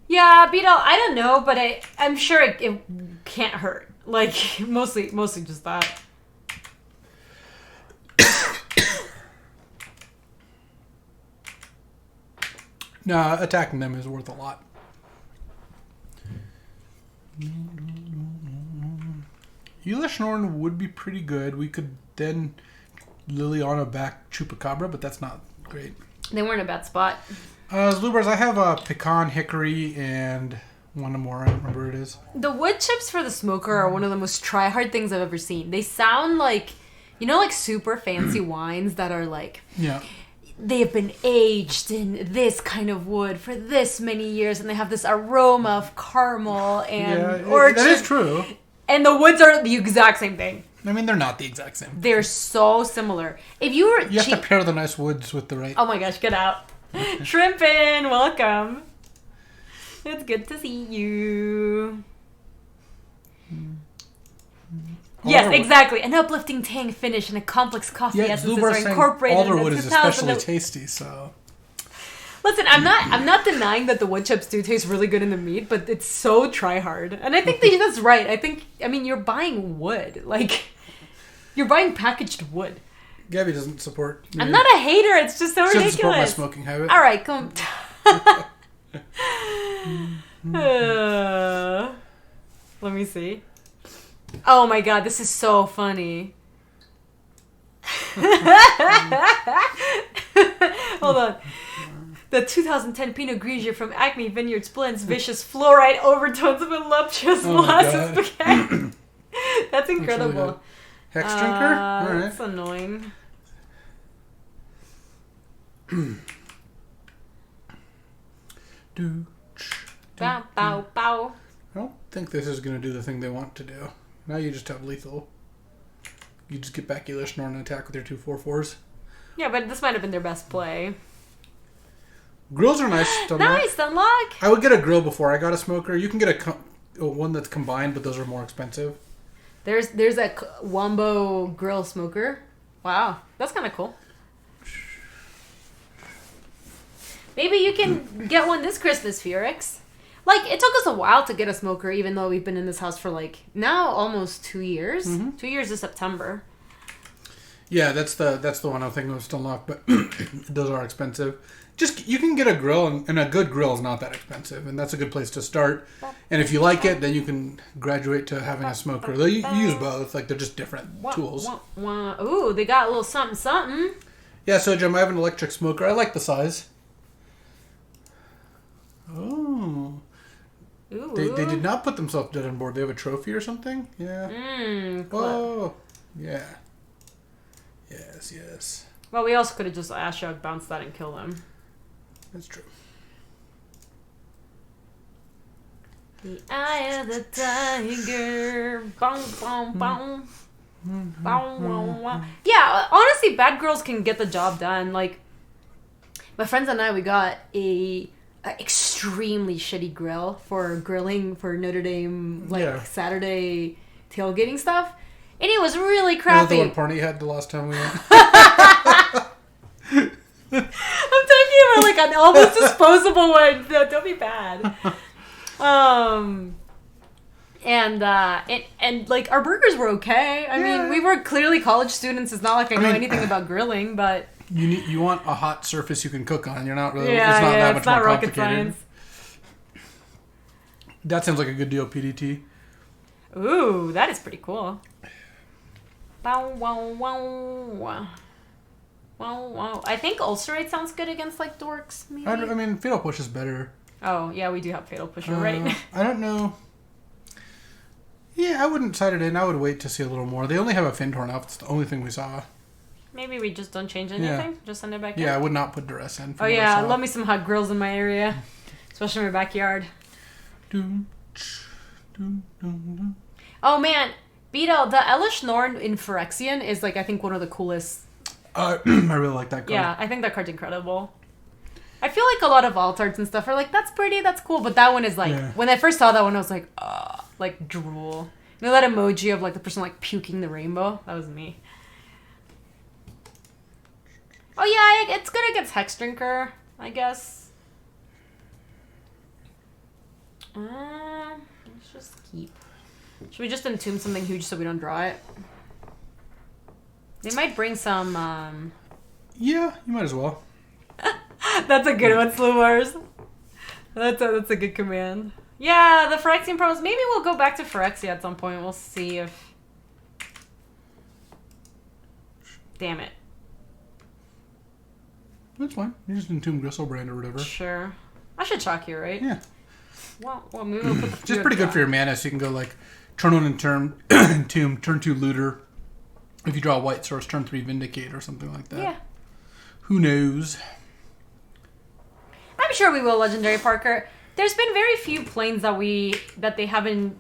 Yeah, Beetle, I don't know, but I'm sure it can't hurt. Like, mostly just that. No, attacking them is worth a lot. Elesh Norn would be pretty good. We could then Liliana back Chupacabra, but that's not great. They weren't a bad spot. Zlubars, I have a Pecan, Hickory, and one more. I don't remember what it is. The wood chips for the smoker are one of the most try-hard things I've ever seen. They sound like, like super fancy wines that are like... Yeah. They have been aged in this kind of wood for this many years, and they have this aroma of caramel and orchard. That is true. And the woods are the exact same thing. I mean, they're not the exact same. They're so similar. If you were... You have to pair the nice woods with the right... Oh my gosh, get out. Shrimpin', welcome. It's good to see you. Yes, exactly. An uplifting tang finish and a complex coffee essences are incorporated. Alderwood is especially tasty, so... Listen, I'm not denying that the wood chips do taste really good in the meat, but it's so try hard. And I think that's right. I mean, you're buying wood. Like, you're buying packaged wood. Gabby doesn't support... I'm not a hater. It's just so ridiculous. Support my smoking habit. All right, come... let me see. Oh my god, this is so funny. Hold on. The 2010 Pinot Grigio from Acme Vineyards blends vicious fluorite overtones of voluptuous molasses spaghetti. That's incredible. Really Hex drinker? All right. That's annoying. Bow, bow, bow. I don't think this is going to do the thing they want to do. Now you just have lethal. You just get back Elesh Norn and attack with your 2/4/4s. Yeah, but this might have been their best play. Grills are nice. Nice, unlock. I would get a grill before I got a smoker. You can get a one that's combined, but those are more expensive. There's a Wombo grill smoker. Wow, that's kind of cool. Maybe you can get one this Christmas, Furix. Like, it took us a while to get a smoker, even though we've been in this house for, like, now almost 2 years. Mm-hmm. 2 years this September. Yeah, that's the one I'm thinking of still unlocked, but those are expensive. Just, you can get a grill, and a good grill is not that expensive, and that's a good place to start. And if you like it, then you can graduate to having a smoker. Though you use both, like, they're just different tools. Ooh, they got a little something, something. Yeah, so, Jim, I have an electric smoker. I like the size. Oh. Ooh. They did not put themselves dead on board. They have a trophy or something? Yeah. Oh. Yeah. Yes. Well, we also could have just Ashok bounce that and kill them. That's true. The eye of the tiger. Boom, boom, boom. Boom, boom, boom. Yeah, honestly, bad girls can get the job done. Like, my friends and I, we got a an extremely shitty grill for grilling for Notre Dame Saturday tailgating stuff, and it was really crappy. The one party you had the last time we went. I'm talking about like an almost disposable one. No, don't be bad. And like our burgers were okay. I mean, we were clearly college students. It's not like I know anything about grilling, but you want a hot surface you can cook on. You're not really. Yeah, it's not that much more complicated. Rocket science. That sounds like a good deal, PDT. Ooh, that is pretty cool. Wow, wow, wow. Wow. I think Ulcerate sounds good against like dorks, maybe. I mean, Fatal Push is better. Oh, yeah, we do have Fatal Push, right? I don't know. Yeah, I wouldn't cite it in. I would wait to see a little more. They only have a Fintor now. It's the only thing we saw. Maybe we just don't change anything? Yeah. Just send it back in? Yeah, I would not put duress in. Oh, yeah. Love me some hot grills in my area. Especially in my backyard. Oh, man. Beto, the Elish Norn in Phyrexian is, like, I think one of the coolest. I really like that card. Yeah, I think that card's incredible. I feel like a lot of alt arts and stuff are like, that's pretty, that's cool. But that one is like, when I first saw that one, I was like, like drool. You know that emoji of like the person like puking the rainbow? That was me. Oh yeah, it's good against Hex Drinker, I guess. Let's just keep. Should we just entomb something huge so we don't draw it? They might bring some, Yeah, you might as well. That's a good one, Slumars. That's a good command. Yeah, the Phyrexian promos. Maybe we'll go back to Phyrexia at some point. We'll see if... Damn it. That's fine. You just entomb Gristlebrand or whatever. Sure. I should chalk here, right? Yeah. Well maybe we'll put the... Just pretty good for your mana, so you can go like, turn 1 entomb, turn 2 looter. If you draw a white source, turn 3 vindicate or something like that. Yeah. Who knows? I'm sure we will, Legendary Parker. There's been very few planes that they haven't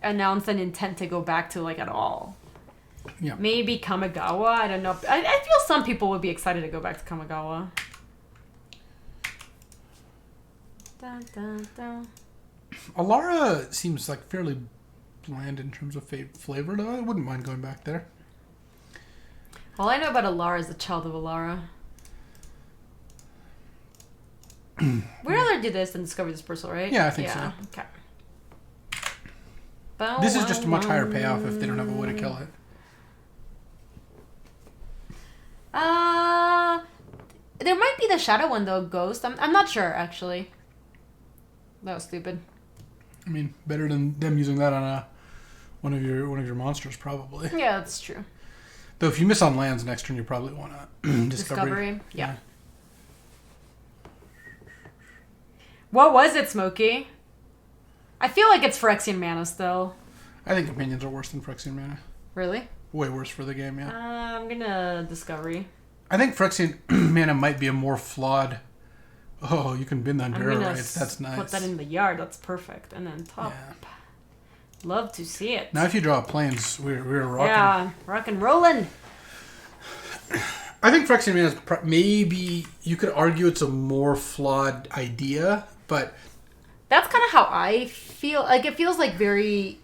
announced an intent to go back to like at all. Yeah. Maybe Kamigawa. I don't know. I feel some people would be excited to go back to Kamigawa. Dun, dun, dun. Alara seems like fairly bland in terms of flavor, though. I wouldn't mind going back there. All I know about Alara is the child of Alara. We'd rather do this than Discover Dispersal, right? Yeah, I think so. Okay. This is just a much higher payoff if they don't have a way to kill it. There might be the shadow one though, Ghost. I'm not sure actually. That was stupid. I mean, better than them using that on one of your monsters, probably. Yeah, that's true. Though if you miss on lands next turn, you probably want to Discovery. Yeah. What was it, Smokey? I feel like it's Phyrexian mana still. I think opinions are worse than Phyrexian mana. Really? Way worse for the game, yeah. I'm gonna Discovery. I think Phyrexian mana might be a more flawed... Oh, you can bin that Terror Rights. That's nice. Put that in the yard. That's perfect. And then top. Yeah. Love to see it. Now if you draw planes, we're rocking. Yeah, rock and rolling. I think Phyrexian mana is maybe... You could argue it's a more flawed idea, but... That's kind of how I feel. Like, it feels like very...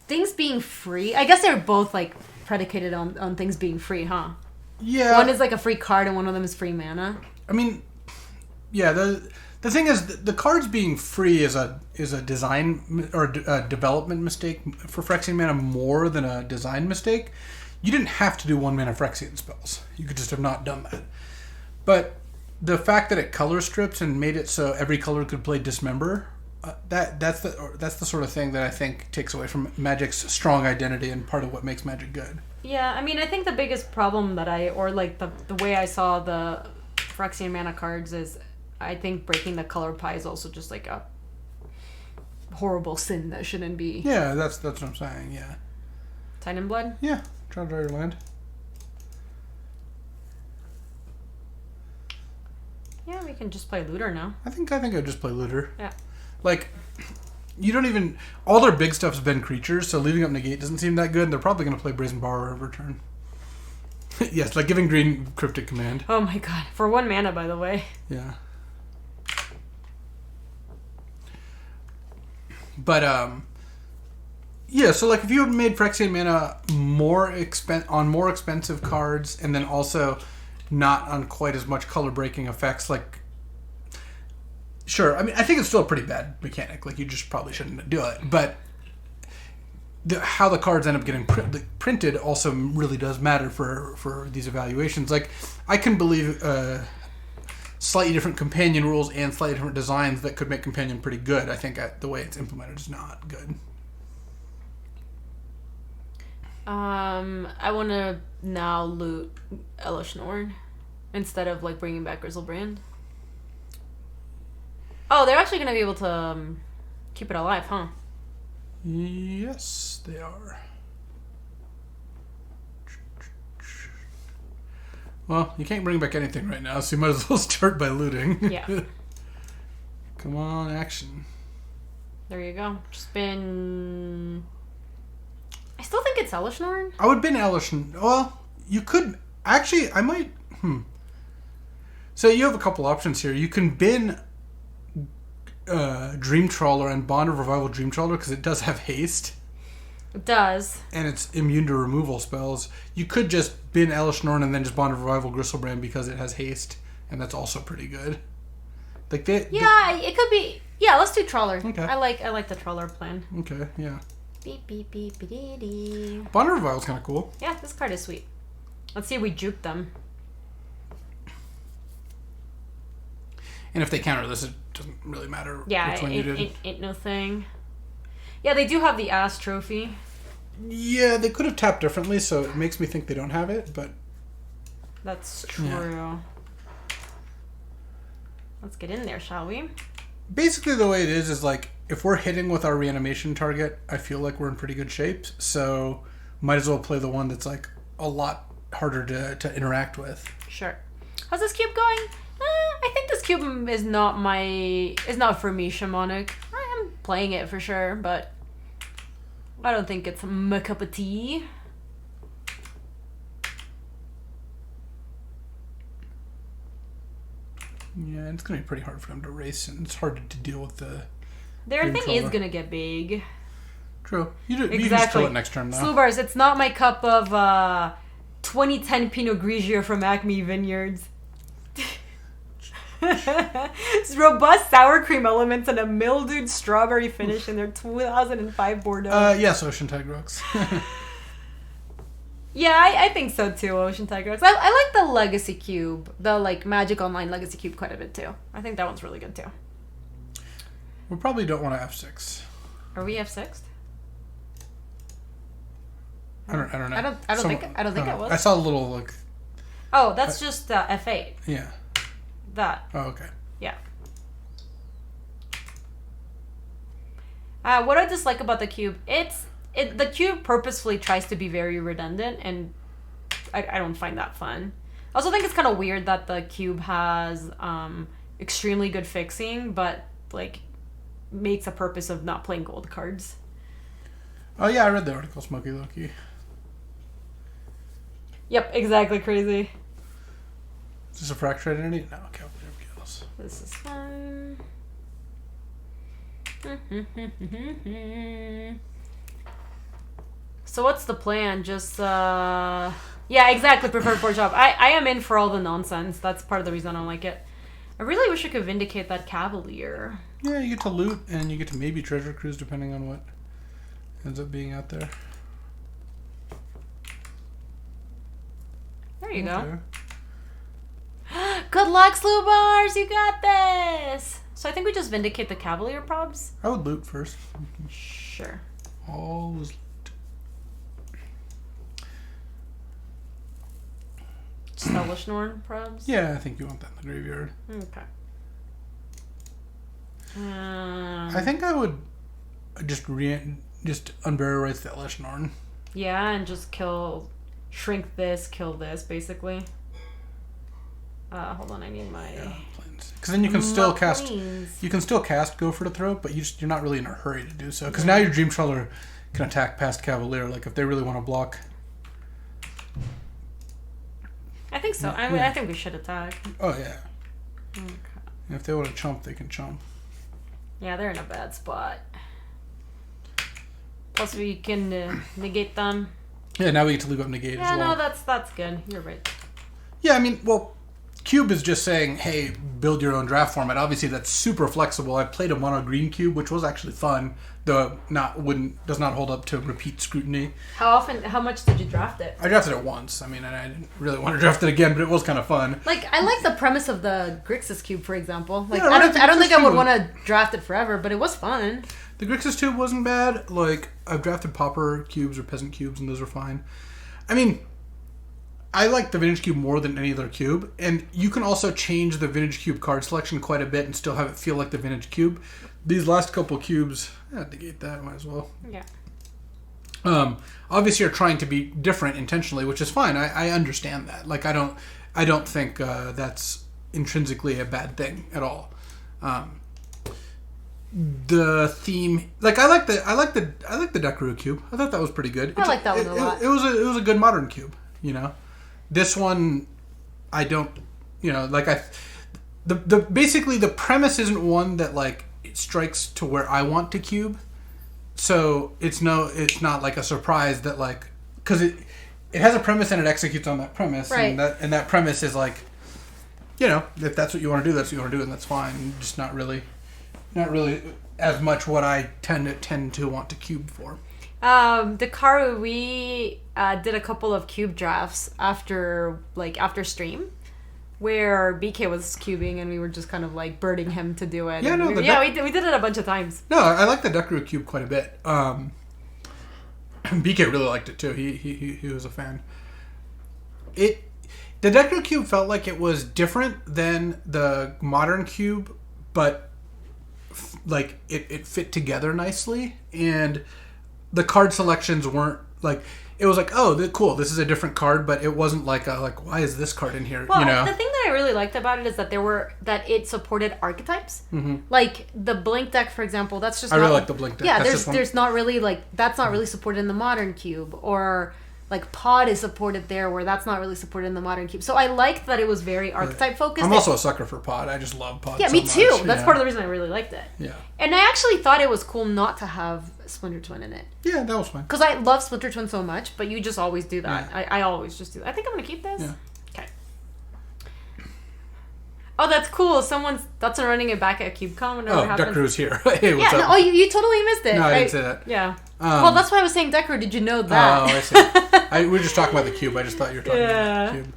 Things being free. I guess they're both, like, predicated on things being free, huh? Yeah. One is, like, a free card, and one of them is free mana. I mean, yeah, the thing is, the cards being free is a design or a development mistake for Phyrexian mana more than a design mistake. You didn't have to do 1 mana Phyrexian spells. You could just have not done that. But the fact that it color stripped and made it so every color could play Dismember, that's the sort of thing that I think takes away from Magic's strong identity and part of what makes Magic good. Yeah, I mean, I think the biggest problem that the way I saw the Phyrexian mana cards is, I think breaking the color pie is also just like a horrible sin that shouldn't be. Yeah, that's what I'm saying. Yeah. Titan Blood. Yeah, try to draw your land. Yeah, we can just play Looter now. I think I'd just play Looter. Yeah. Like, you don't even... All their big stuff's been creatures, so leaving up Negate doesn't seem that good, and they're probably going to play Brazen Borrower every turn. Yes, like giving green Cryptic Command. Oh my god. For 1 mana, by the way. Yeah. But yeah, so like if you had made Phyrexian mana on more expensive cards, and then also not on quite as much color breaking effects, like sure, I mean I think it's still a pretty bad mechanic. Like you just probably shouldn't do it, but how the cards end up getting printed also really does matter for these evaluations. Like I can believe slightly different companion rules and slightly different designs that could make companion pretty good. I think the way it's implemented is not good. I want to now loot Elishnorn instead of like bringing back Grizzlebrand. Oh, they're actually going to be able to keep it alive, huh? Yes, they are. Well, you can't bring back anything right now, so you might as well start by looting. Yeah. Come on, action. There you go. Just been... I still think it's Elishnorn. I would bin Elishnorn. Well, you could... Actually, I might... So you have a couple options here. You can bin Dream Trawler and Bond of Revival Dream Trawler because it does have haste. It does. And it's immune to removal spells. You could just bin Elishnorn and then just Bond of Revival Griselbrand because it has haste, and that's also pretty good. Like it could be. Yeah, let's do Trawler. Okay. I like the Trawler plan. Okay, yeah. Beep beep beep dee dee. Bond of Revival's kind of cool. Yeah, this card is sweet. Let's see if we juke them. And if they counter this, it doesn't really matter which one you did. Ain't no thing. Yeah, they do have the Ass Trophy. Yeah, they could have tapped differently, so it makes me think they don't have it, but... That's true. Yeah. Let's get in there, shall we? Basically, the way it is like, if we're hitting with our reanimation target, I feel like we're in pretty good shape, so might as well play the one that's, like, a lot harder to interact with. Sure. How's this cube going? I think this cube is not for me, Shamanic. I am playing it for sure, but I don't think it's my cup of tea. Yeah, it's going to be pretty hard for them to race, and it's hard to deal with the... Their thing is going to get big. True. You can just kill it next turn, though. Slubars, it's not my cup of 2010 Pinot Grigio from Acme Vineyards. It's robust sour cream elements and a mildewed strawberry finish in their 2005 Bordeaux. Yes, Ocean Tigrox. Yeah, I think so too, Ocean Tigrox. I like the Legacy Cube, the like Magic Online Legacy Cube quite a bit too. I think that one's really good too. We probably don't want to F6. Are we F6'd? I don't know. I don't think it was. I saw a little like... Oh, that's just F8. Yeah. That. Oh, okay. Yeah. What I dislike about the cube, the cube purposefully tries to be very redundant, and I don't find that fun. I also think it's kind of weird that the cube has extremely good fixing, but like makes a purpose of not playing gold cards. Oh yeah, I read the article, Smoky Loki. Yep, exactly crazy. Is this a fractured identity? No, okay, whatever else. This is fun. So what's the plan? Just yeah, exactly. Preferred board job. I am in for all the nonsense. That's part of the reason I don't like it. I really wish I could vindicate that Cavalier. Yeah, you get to loot and you get to maybe treasure cruise depending on what ends up being out there. There you go. Good luck, Slubars! You got this! So I think we just vindicate the Cavalier probs? I would loot first. Sure. Always loot. Elishnorn probs? Yeah, I think you want that in the graveyard. Okay. I think I would just unbury rights the Elishnorn. Yeah, and just shrink this, kill this, basically. Hold on, I need my... Because then you can still cast... You can still cast Go for the Throat, but you're not really in a hurry to do so. Because now your Dream Trawler can attack past Cavalier, like if they really want to block. I think so. I mean, I think we should attack. Oh, yeah. Okay. And if they want to chump, they can chump. Yeah, they're in a bad spot. Plus we can negate them. Yeah, now we get to leave up negate as well. Yeah, no, that's good. You're right. Yeah, I mean, well, cube is just saying, hey, build your own draft format. Obviously, that's super flexible. I played a mono green cube, which was actually fun, though does not hold up to repeat scrutiny. How much did you draft it? I drafted it once. I mean, I didn't really want to draft it again, but it was kind of fun. Like, I like the premise of the Grixis cube, for example. Like, Yeah, I don't think I would want to draft it forever, but it was fun. The Grixis tube wasn't bad. Like, I've drafted pauper cubes or peasant cubes, and those are fine. I mean, I like the Vintage Cube more than any other cube, and you can also change the Vintage Cube card selection quite a bit and still have it feel like the Vintage Cube. These last couple cubes, negate that, might as well. Yeah. Obviously, you're trying to be different intentionally, which is fine. I understand that. Like, I don't think that's intrinsically a bad thing at all. The theme, like, I like the Decoru cube. I thought that was pretty good. I like that one a lot. It was a good modern cube, you know. This one, I don't, like basically the premise isn't one that like it strikes to where I want to cube, so it's not like a surprise that like, because it has a premise and it executes on that premise, right. and that premise is like, if that's what you want to do, that's what you want to do, and that's fine. Just not really as much what I tend to want to cube for. Dakaru, we did a couple of cube drafts after stream, where BK was cubing and we were just kind of like birding him to do it. Yeah, no, we did it a bunch of times. No, I like the Decoru cube quite a bit. BK really liked it too. He was a fan. The Decoru cube felt like it was different than the modern cube, but like it fit together nicely, and the card selections weren't like, it was like, oh, cool, this is a different card, but it wasn't like why is this card in here? Well, the thing that I really liked about it is that it supported archetypes. Mm-hmm. Like the Blink deck, for example, that's just really like the Blink deck. Yeah, there's not really like, that's not really supported in the modern cube, or like Pod is supported there, where that's not really supported in the modern cube. So I liked that it was very archetype focused. I'm also a sucker for Pod. I just love Pod. Yeah, so me too. much. That's part of the reason I really liked it. Yeah. And I actually thought it was cool not to have Splinter Twin in it. Yeah, that was fine. Because I love Splinter Twin so much, but you just always do that. Yeah. I always just do that. I think I'm going to keep this. Yeah. Okay. Oh, that's cool. That's running it back at CubeCon. Oh, Decoru's here. Hey, what's up? No, you totally missed it. No, I didn't say that. Yeah. Well, that's why I was saying Decoru. Did you know that? Oh, I see. We were just talking about the cube. I just thought you were talking about the cube.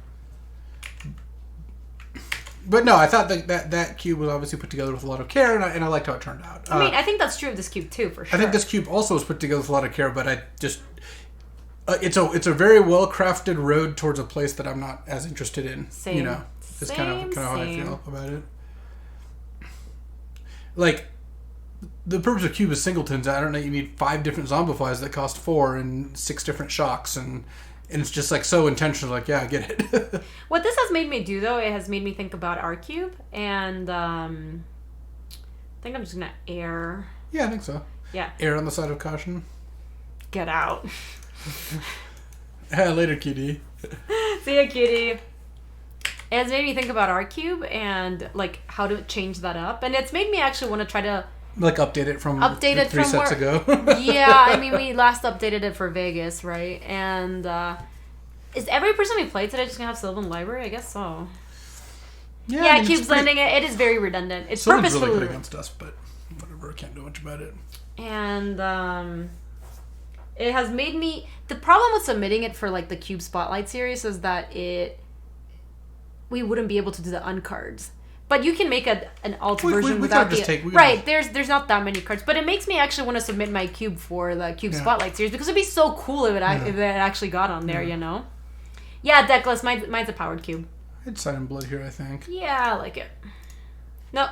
But no, I thought that cube was obviously put together with a lot of care, and I liked how it turned out. I mean, I think that's true of this cube too, for sure. I think this cube also was put together with a lot of care, but I just it's a very well crafted road towards a place that I'm not as interested in. Same. That's kind of how I feel about it. Like, the purpose of cube is singletons. I don't know. You need 5 different zombifies that cost 4 and 6 different shocks, and it's just like so intentional. Like, yeah, I get it. What this has made me do, though, it has made me think about our cube, and I think I'm just gonna air. Yeah, I think so. Yeah. Air on the side of caution. Get out. Later, cutie. See ya, cutie. It has made me think about our cube and like how to change that up, and it's made me actually want to try to update it from 3 sets ago. Yeah, I mean, we last updated it for Vegas, right? And is every person we played today just gonna have Sylvan Library? I guess so. Yeah, I mean, it keeps landing it. It is very redundant. It's Sylvan's purposefully really good against us, but whatever. I can't do much about it. And it has made me. The problem with submitting it for like the Cube Spotlight series is that we wouldn't be able to do the uncards. But you can make an alt version without right. There's not that many cards, but it makes me actually want to submit my cube for the Cube Spotlight series, because it'd be so cool if it actually got on there, Yeah, Deckless, mine's a powered cube. It's Sun and Blood here, I think. Yeah, I like it. No.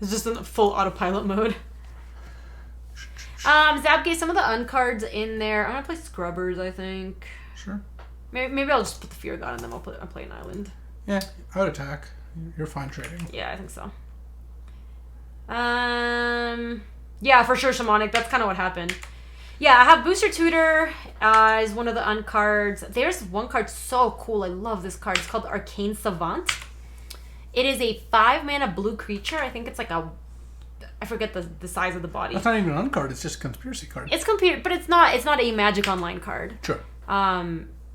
It's just in full autopilot mode. Zapgate, some of the uncards in there. I'm gonna play Scrubbers, I think. Sure. Maybe I'll just put the Fear God and then I'll play an island. Yeah, I would attack. You're fine trading. Yeah, I think so. Yeah, for sure, Shamanic. That's kind of what happened. Yeah, I have Booster Tutor is one of the uncards. There's one card so cool. I love this card. It's called Arcane Savant. It is a 5-mana blue creature. I think it's like I forget the size of the body. That's not even an uncard. It's just a conspiracy card. It's computer, but it's not a Magic Online card. Sure.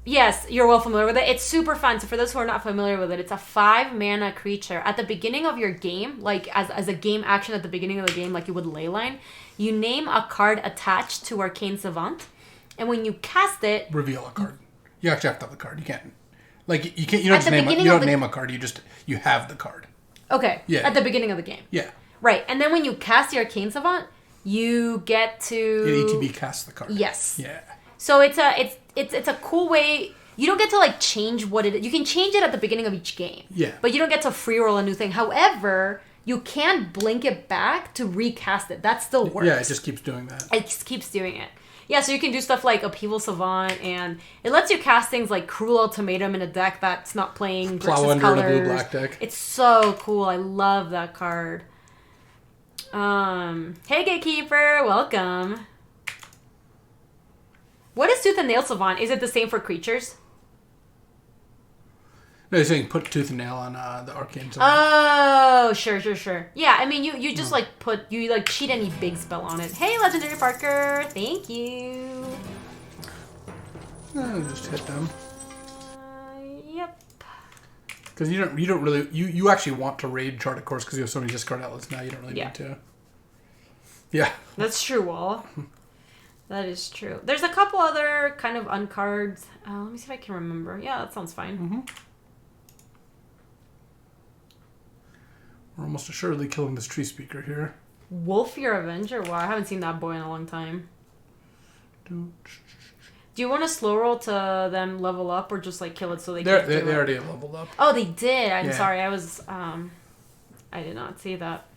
Yes, you're well familiar with it. It's super fun. So for those who are not familiar with it, it's a 5 mana creature. At the beginning of your game, like as a game action at the beginning of the game, like you would Leyline, you name a card attached to Arcane Savant, and when you cast it, reveal a card. You actually have to have the card. You can't. Like you can't. You don't just name a card. You have the card. Okay. Yeah. At the beginning of the game. Yeah. Right, and then when you cast the Arcane Savant, you get to ETB casts the card. Yes. Yeah. So it's a cool way. You don't get to like change what it is. You can change it at the beginning of each game. Yeah. But you don't get to free roll a new thing. However, you can blink it back to recast it. That still works. Yeah, it just keeps doing that. It just keeps doing it. Yeah, so you can do stuff like Upheaval Savant, and it lets you cast things like Cruel Ultimatum in a deck that's not playing Plow Grixis under colors. in a blue-black deck. It's so cool. I love that card. Hey Gatekeeper, welcome. What is Tooth and Nail Savant? Is it the same for creatures? No, he's saying put Tooth and Nail on the Arcane Savant. Oh, sure. Yeah, I mean, you just cheat any big spell on it. Hey, Legendary Parker, thank you. Just hit them. Yep. Because you don't really you actually want to raid Charted Course because you have so many discard outlets now. You don't really need to. Yeah. That's true, Wall. That is true. There's a couple other kind of uncards. Let me see if I can remember. Yeah, that sounds fine. Mm-hmm. We're almost assuredly killing this tree speaker here. Wolfear Avenger? Wow, I haven't seen that boy in a long time. Do you want to slow roll to them level up or just like kill it so they can They already have leveled up. Oh, they did. I'm sorry. I did not see that.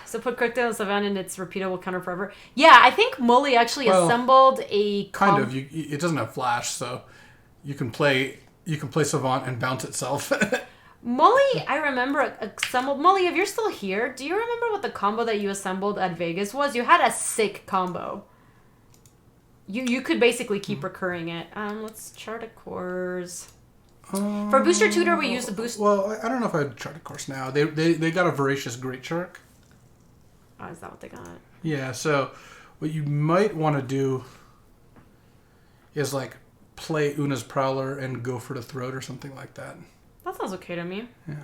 So put Crypto and Savannah and it's repeatable counter forever. Yeah, I think Mully actually assembled a... Kind of. It doesn't have flash, so you can play Savant and bounce itself. Mully, I remember assembled... Mully, if you're still here, do you remember what the combo that you assembled at Vegas was? You had a sick combo. You could basically keep recurring it. Let's chart a course. For Booster Tutor, we use the boost... Well, I don't know if I had Charted Course now. They got a Voracious Great Shark. Oh, is that what they got? Yeah, so what you might want to do is like play Una's Prowler and go for the Throat or something like that. That sounds okay to me. Yeah.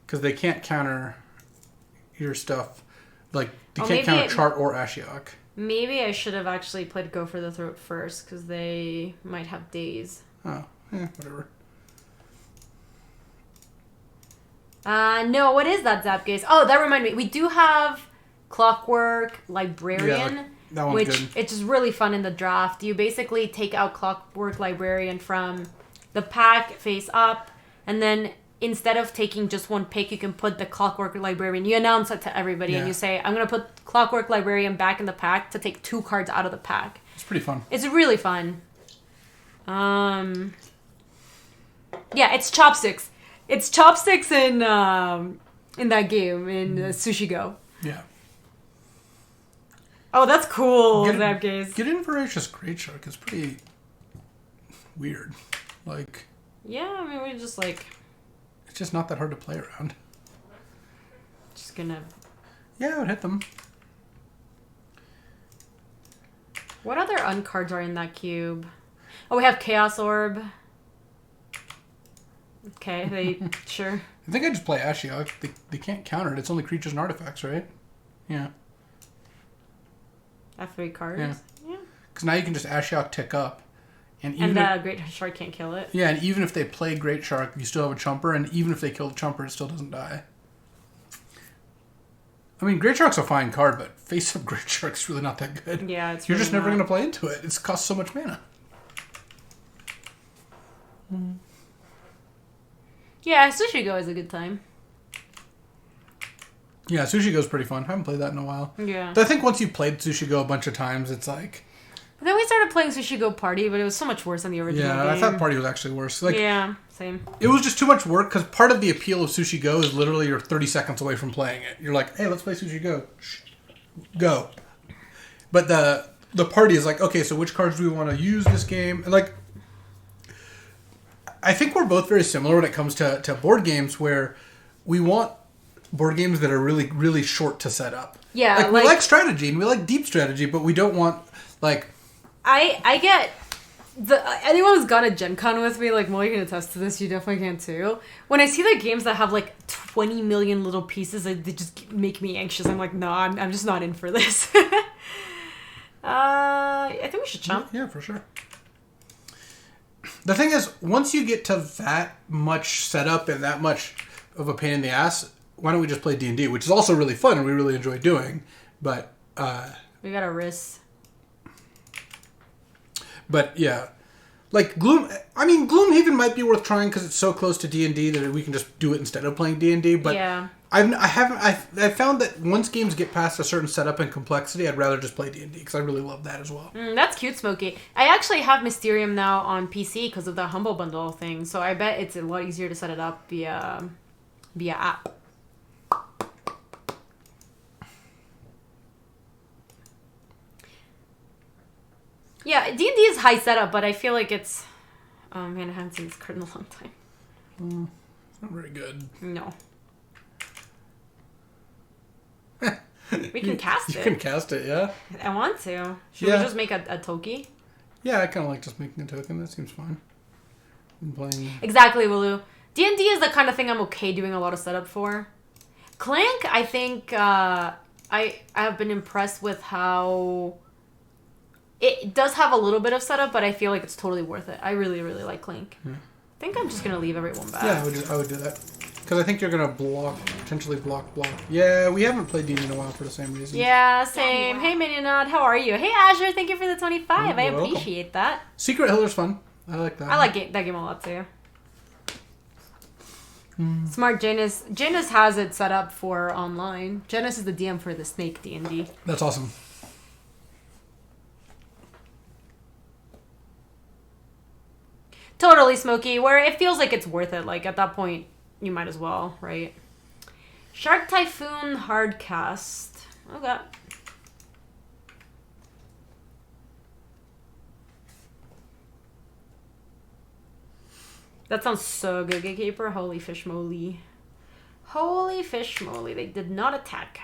Because they can't counter your stuff. Like, they can't counter Chart or Ashiok. Maybe I should have actually played Go for the Throat first, because they might have days. Oh, yeah, whatever. No, what is that Zap Gaze? Oh, that reminded me. We do have Clockwork Librarian, yeah, that one's which good. It's just really fun in the draft. You basically take out Clockwork Librarian from the pack face up, and then instead of taking just one pick, you can put the Clockwork Librarian. You announce it to everybody, and you say, I'm going to put Clockwork Librarian back in the pack to take 2 cards out of the pack. It's pretty fun. It's really fun. Yeah, it's Chopsticks. It's Chopsticks in that game, in Sushi Go. Yeah. Oh, that's cool, Zap Gaze. Get in Voracious Great Shark. It's pretty weird. Like... Yeah, I mean, we just like... It's just not that hard to play around. Just gonna... Yeah, I would hit them. What other uncards are in that cube? Oh, we have Chaos Orb. Okay, sure. I think I just play Ashiok. They can't counter it. It's only creatures and artifacts, right? Yeah. F3 cards? Yeah. Because now you can just Ashiok tick up. And Great Shark can't kill it? Yeah, and even if they play Great Shark, you still have a Chumper, and even if they kill the Chumper, it still doesn't die. I mean, Great Shark's a fine card, but face-up Great Shark's really not that good. Yeah, it's You're really just never going to play into it. It's cost so much mana. Yeah, Sushi Go is a good time. Yeah, Sushi Go's pretty fun. I haven't played that in a while. Yeah. But I think once you played Sushi Go a bunch of times, it's like... But then we started playing Sushi Go Party, but it was so much worse than the original game. I thought Party was actually worse. Like, yeah, same. It was just too much work, because part of the appeal of Sushi Go is literally you're 30 seconds away from playing it. You're like, hey, let's play Sushi Go. Go. But the party is like, okay, so which cards do we want to use this game? And like, I think we're both very similar when it comes to board games where we want board games that are really, really short to set up. Yeah, like we like strategy and we like deep strategy, but we don't want like. I get anyone who's gone to Gen Con with me, like, well, you can attest to this. You definitely can too. When I see the games that have like 20 million little pieces, they just make me anxious. I'm like, no, I'm just not in for this. I think we should jump. Yeah, for sure. The thing is, once you get to that much setup and that much of a pain in the ass, why don't we just play D&D, which is also really fun and we really enjoy doing, but... we got a risk. But, yeah. Like, Gloomhaven might be worth trying because it's so close to D&D that we can just do it instead of playing D&D, but... Yeah. I've found that once games get past a certain setup and complexity, I'd rather just play D&D because I really love that as well. That's cute, Smokey. I actually have Mysterium now on PC because of the Humble Bundle thing, so I bet it's a lot easier to set it up via app. Yeah, D&D is high setup, but I feel like it's... Oh man, I haven't seen this card in a long time. It's not very good. No. We can cast it. You can cast it, yeah. I want to. Should we just make a toki? Yeah, I kind of like just making a token. That seems fine. I'm playing... Exactly, Wulu. D&D is the kind of thing I'm okay doing a lot of setup for. Clank, I think I have been impressed with how... It does have a little bit of setup, but I feel like it's totally worth it. I really, really like Clank. Yeah. I think I'm just going to leave everyone back. Yeah, I would do that. Because I think you're going to potentially block. Yeah, we haven't played D&D in a while for the same reason. Yeah, same. Hey, Minionod, how are you? Hey, Azure, thank you for the 25. I appreciate that. Secret Hiller's fun. I like that. I like that game a lot, too. Smart Janus. Janus has it set up for online. Janus is the DM for the Snake D&D. That's awesome. Totally, Smokey. Where it feels like it's worth it. Like, at that point, you might as well, right? Shark Typhoon Hardcast. Okay. That sounds so good, Gatekeeper. Holy fish moly. Holy fish moly. They did not attack.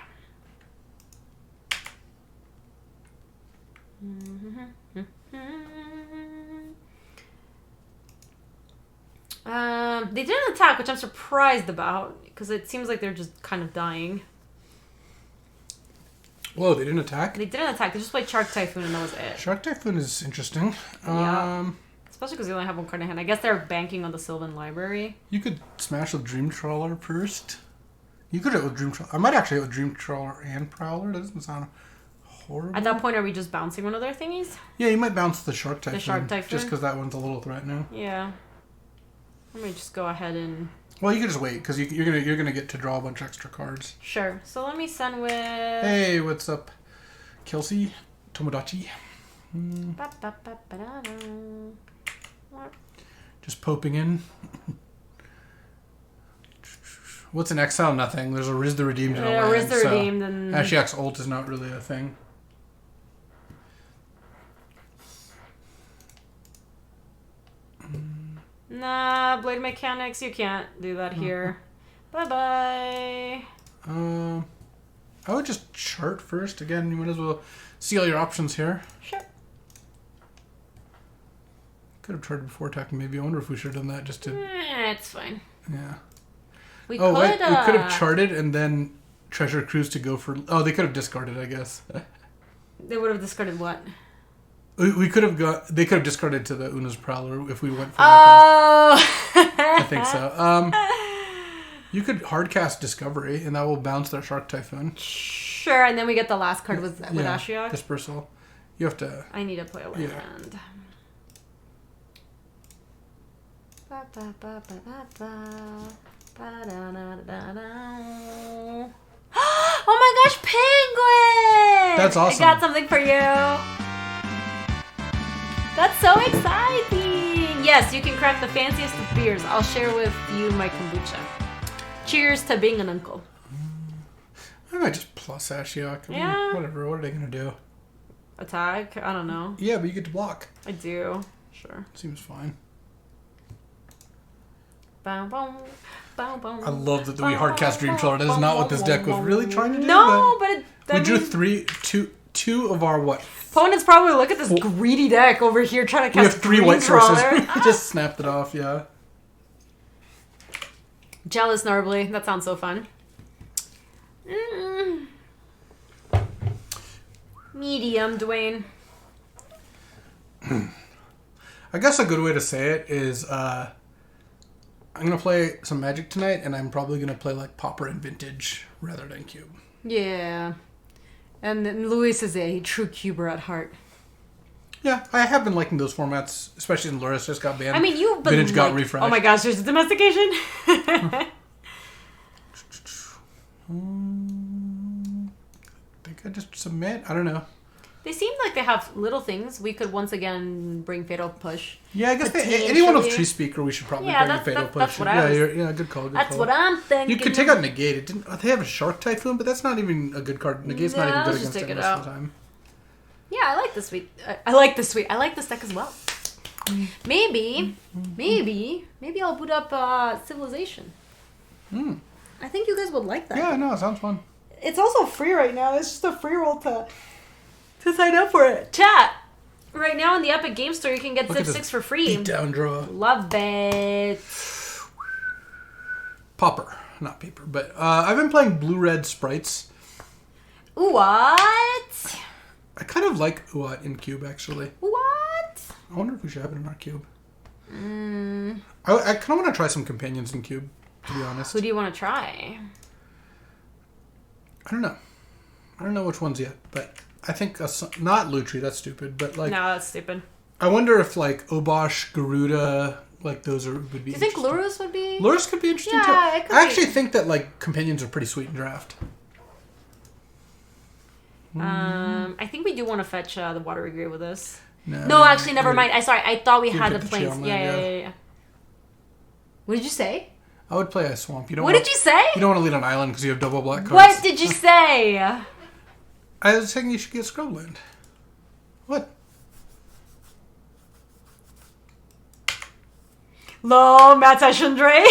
They didn't attack, which I'm surprised about, because it seems like they're just kind of dying. Whoa, they didn't attack? They didn't attack. They just played Shark Typhoon, and that was it. Shark Typhoon is interesting. Yeah. Especially because they only have one card in hand. I guess they're banking on the Sylvan Library. You could smash with Dream Trawler first. You could hit with Dream Trawler. I might actually hit with Dream Trawler and Prowler. That doesn't sound horrible. At that point, are we just bouncing one of their thingies? Yeah, you might bounce the Shark Typhoon. The Shark Typhoon? Just because that one's a little threatening. Yeah. Let me just go ahead and... Well, you can just wait, because you're gonna get to draw a bunch of extra cards. Sure. So let me send with... Hey, what's up? Kelsey? Tomodachi? Just poping in. What's an exile? Nothing. There's a Riz the Redeemed in a land. Riz the Redeemed and... Ashiok's ult is not really a thing. Nah, Blade Mechanics, you can't do that here. Bye-bye. I would just chart first. Again, you might as well see all your options here. Sure. Could have charted before attacking, maybe. I wonder if we should have done that just to... It's fine. Yeah. We could have charted and then Treasure Cruise to go for... Oh, they could have discarded, I guess. They would have discarded what? We could have got... They could have discarded to the Una's Prowler if we went for I think so. You could hardcast Discovery, and that will bounce their Shark Typhoon. Sure, and then we get the last card with Ashiok. Dispersal. You have to... I need to play a land. Oh my gosh, Penguin! That's awesome. I got something for you. That's so exciting! Yes, you can craft the fanciest of beers. I'll share with you my kombucha. Cheers to being an uncle. I might just plus Ashiok. Yeah. Whatever. What are they going to do? Attack? I don't know. Yeah, but you get to block. I do. Sure. Seems fine. I love that we hardcast Dream Chiller. That is not what this deck was really trying to do. No, but we drew two of our what? Opponents probably look at this greedy deck over here trying to cast. We have 3 white sources. We just snapped it off. Yeah. Jealous Narbly. That sounds so fun. Medium, Dwayne. I guess a good way to say it is I'm going to play some Magic tonight, and I'm probably going to play like Pauper and Vintage rather than Cube. Yeah. And then Luis is a true cuber at heart. Yeah, I have been liking those formats, especially in Luris just got banned. I mean, you've been Vintage got refreshed. Oh my gosh, there's a domestication. I think I just submit. I don't know. They seem like they have little things. We could once again bring Fatal Push. Yeah, I guess anyone with Tree Speaker, we should probably bring the Fatal Push. That's what I was, good call. That's what I'm thinking. You could take out Negate. They have a Shark Typhoon, but that's not even a good card. Negate's not even good against it most of the time. Yeah, I like this I like this deck as well. Maybe I'll boot up Civilization. I think you guys would like that. Yeah, no, it sounds fun. It's also free right now. It's just a free roll to sign up for it. Chat! Right now in the Epic Game Store, you can get Civ 6 for free. Beat down draw. Love it. Pauper, not paper. But I've been playing blue-red sprites. What? I kind of like Uat in Cube, actually. What? I wonder if we should have it in our Cube. I kind of want to try some companions in Cube, to be honest. Who do you want to try? I don't know. I don't know which ones yet, but I think not Lutri. That's stupid. But like, no, that's stupid. I wonder if like Obosh, Garuda, like those would be. Do you think Lurus would be? Lurus could be interesting too. Yeah, it could I actually think that like companions are pretty sweet in draft. I think we do want to fetch the Watery Grave with us. No, actually, never mind. I thought we had the planes. Land, yeah. What did you say? I would play a swamp. What did you say? You don't want to lead an island because you have double black cards. What did you say? I was saying you should get Scrubland. What? Lo, Matt Ashendray.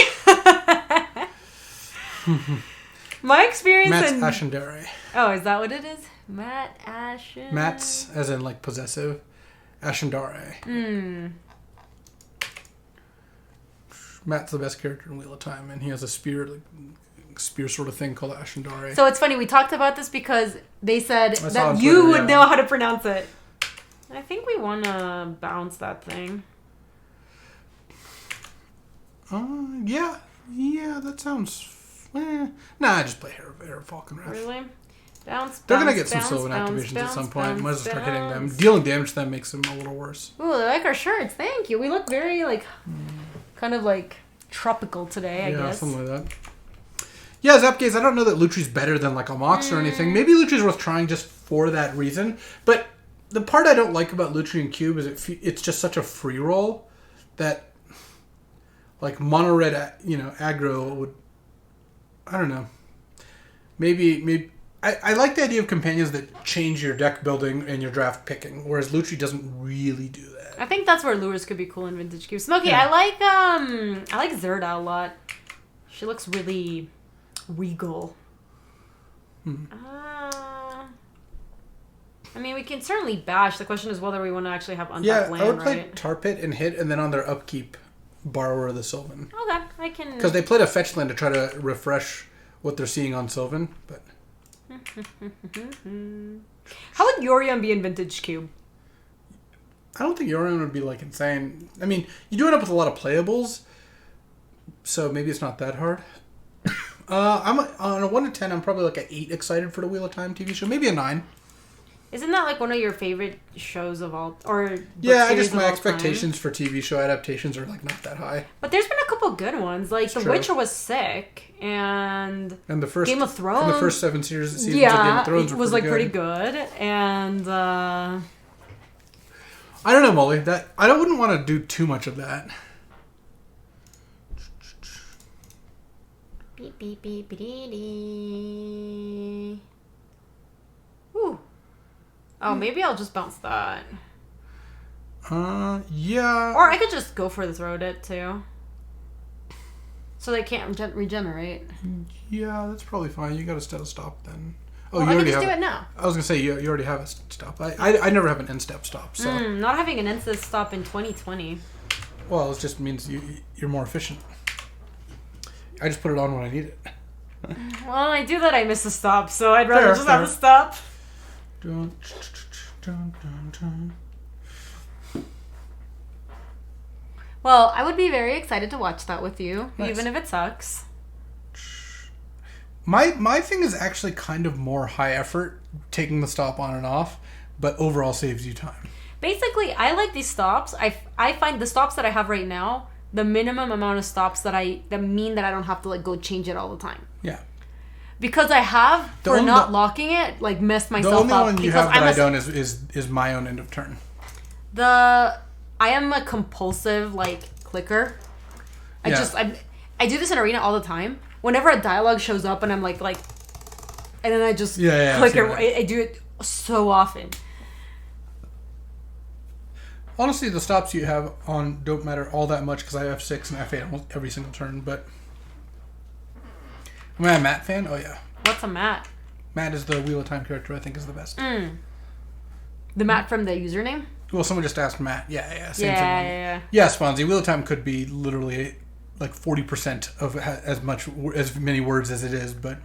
My experience Matt's Ashendare. Oh, is that what it is? Matt Ashen. Matt's as in like possessive. Ashendare. Matt's the best character in Wheel of Time, and he has a spear sort of thing called Ashendare. So it's funny, we talked about this because they said that you would know how to pronounce it. I think we want to bounce that thing. Yeah, that sounds... Nah, just play Hair Falcon Wrath. Really? Bounce, They're going to get some Sylvan activations at some point. Might as well start hitting them. Dealing damage to them makes them a little worse. Ooh, I like our shirts. Thank you. We look very, kind of, tropical today, I guess. Yeah, something like that. Yeah, Zapgaze, I don't know that Lutri's better than, a Mox or anything. Maybe Lutri's worth trying just for that reason. But the part I don't like about Lutri and Cube is it's just such a free roll that, mono red, aggro would... I don't know. Maybe I like the idea of companions that change your deck building and your draft picking, whereas Lutri doesn't really do that. I think that's where Lures could be cool in Vintage Cube. Smokey, yeah. I like Zerda a lot. She looks really regal. I mean, we can certainly bash. The question is whether we want to actually have untapped land, I would play right? Tar Pit and hit, and then on their upkeep, Borrower of the Sylvan. Okay, I can... Because they played a fetch land to try to refresh what they're seeing on Sylvan, but... How would Yorion be in Vintage Cube? I don't think Yorion would be, insane. I mean, you do end up with a lot of playables, so maybe it's not that hard. I'm on a 1 to 10, I'm probably an 8 excited for the Wheel of Time TV show. Maybe a 9. Isn't that one of your favorite shows of all, or yeah? I guess my expectations for TV show adaptations are not that high. But there's been a couple good ones. The Witcher was sick, and the first Game of Thrones. And the first 7 seasons of Game of Thrones was pretty good. And I don't know, Molly. That I wouldn't want to do too much of that. Beep beep beep beep dee. Ooh. Oh, maybe I'll just bounce that. Yeah. Or I could just go for the throw it too. So they can't regenerate. Yeah, that's probably fine. You got to set a stop then. Oh, well, you I already can just have do it now. I was gonna say you already have a stop. I never have an end step stop. So Not having an end stop in 2020. well, it just means you're more efficient. I just put it on when I need it. Well, I do that. I miss a stop, so I'd rather just have a stop. Dun, dun, dun. Well, I would be very excited to watch that with you, Nice. even if it sucks. My thing is actually kind of more high effort, taking the stop on and off, but overall saves you time. Basically, I like these stops. I find the stops that I have right now, the minimum amount of stops that mean that I don't have to like go change it all the time. Yeah. Because I have, for not locking it, like messed myself up. The only one you have that I don't is my own end of turn. I am a compulsive like clicker. I do this in Arena all the time. Whenever a dialogue shows up and I'm like, and then I just click it. I do it so often. Honestly, the stops you have on don't matter all that much because I have F6 and F8 almost every single turn. But am I a Matt fan? Oh yeah. What's a Matt? Matt is the Wheel of Time character I think is the best. The Matt from the username? Well, someone just asked Matt. Yeah. Same thing. Yeah. Sponzy. Wheel of Time could be literally like 40% of as many words as it is, but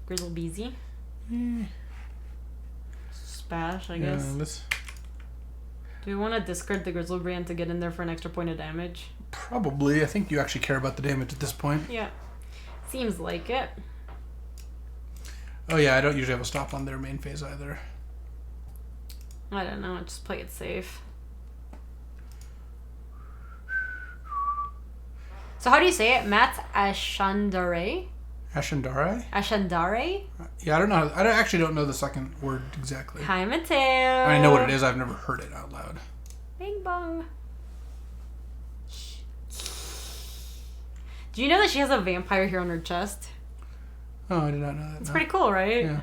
Grizzle Beezy. Spash, I guess. Do we want to discard the Grizzle brand to get in there for an extra point of damage? Probably. I think you actually care about the damage at this point. Yeah. Seems like it. Oh yeah, I don't usually have a stop on their main phase either. I don't know. Just play it safe. So how do you say it? Matt Ashandare? Ashandare? Ashandare? Yeah, I don't know. I actually don't know the second word exactly. Hi, Mateo. I know what it is. I've never heard it out loud. Bing bong. Do you know that she has a vampire here on her chest? Oh, I did not know that. It's pretty cool, right? Yeah.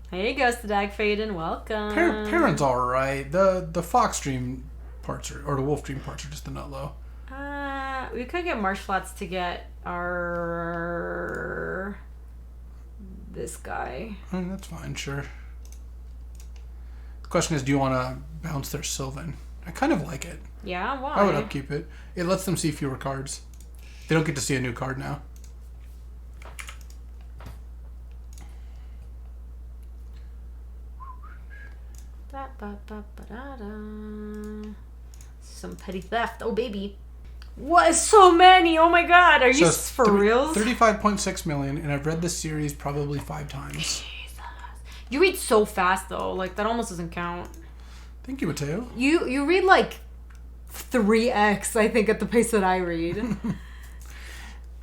Hey, Ghost the Dag Faden, welcome. Perrin's alright. The Fox Dream parts or the Wolf Dream parts are just a nut low. We could get Marsh Flats to get this guy. I mean, that's fine, sure. The question is, do you want to bounce their Sylvan? I kind of like it. Yeah, why? I would upkeep it. It lets them see fewer cards. They don't get to see a new card now. Some petty theft. Oh, baby. What? So many. Oh, my God. Are you for real? 35.6 million, and I've read this series probably 5 times. Jesus. You read so fast, though. Like, that almost doesn't count. Thank you, Mateo. You read, like, 3x, I think, at the pace that I read.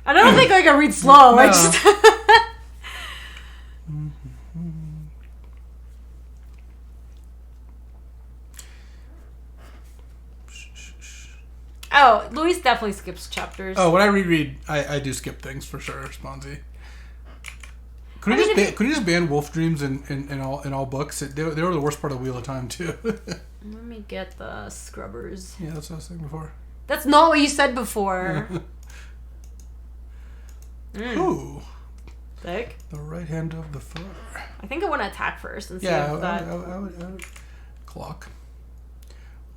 I don't think, like, I read slow. No. I just... Oh, Luis definitely skips chapters. Oh, when I reread, I do skip things for sure, Sponzy. Could you just ban Wolf Dreams in all books? They were the worst part of Wheel of Time too. Let me get the scrubbers. Yeah, that's what I was saying before. That's not what you said before. Ooh. Thick. The right hand of the foe. I think I want to attack first and see if that... I would clock.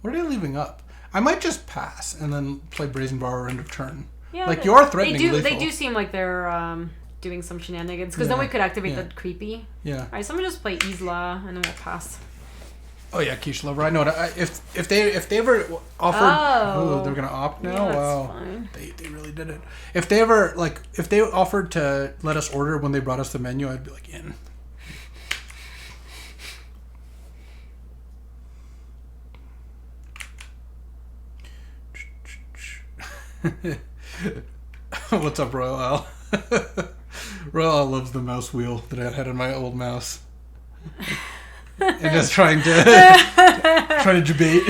What are they leaving up? I might just pass and then play Brazen Borrower end of turn. Yeah, like you are threatening lethal. They do seem like they're doing some shenanigans because then we could activate the creepy. Yeah. All right, so I'm gonna just play Isla and then we'll pass. Oh yeah, Quiche Lover. I know that. If they ever offered, they're gonna opt now. Yeah, wow, fine. They really did it. If they ever if they offered to let us order when they brought us the menu, I'd be like in. What's up, Royal Al? Royal Al loves the mouse wheel that I had on my old mouse. And just trying to debate.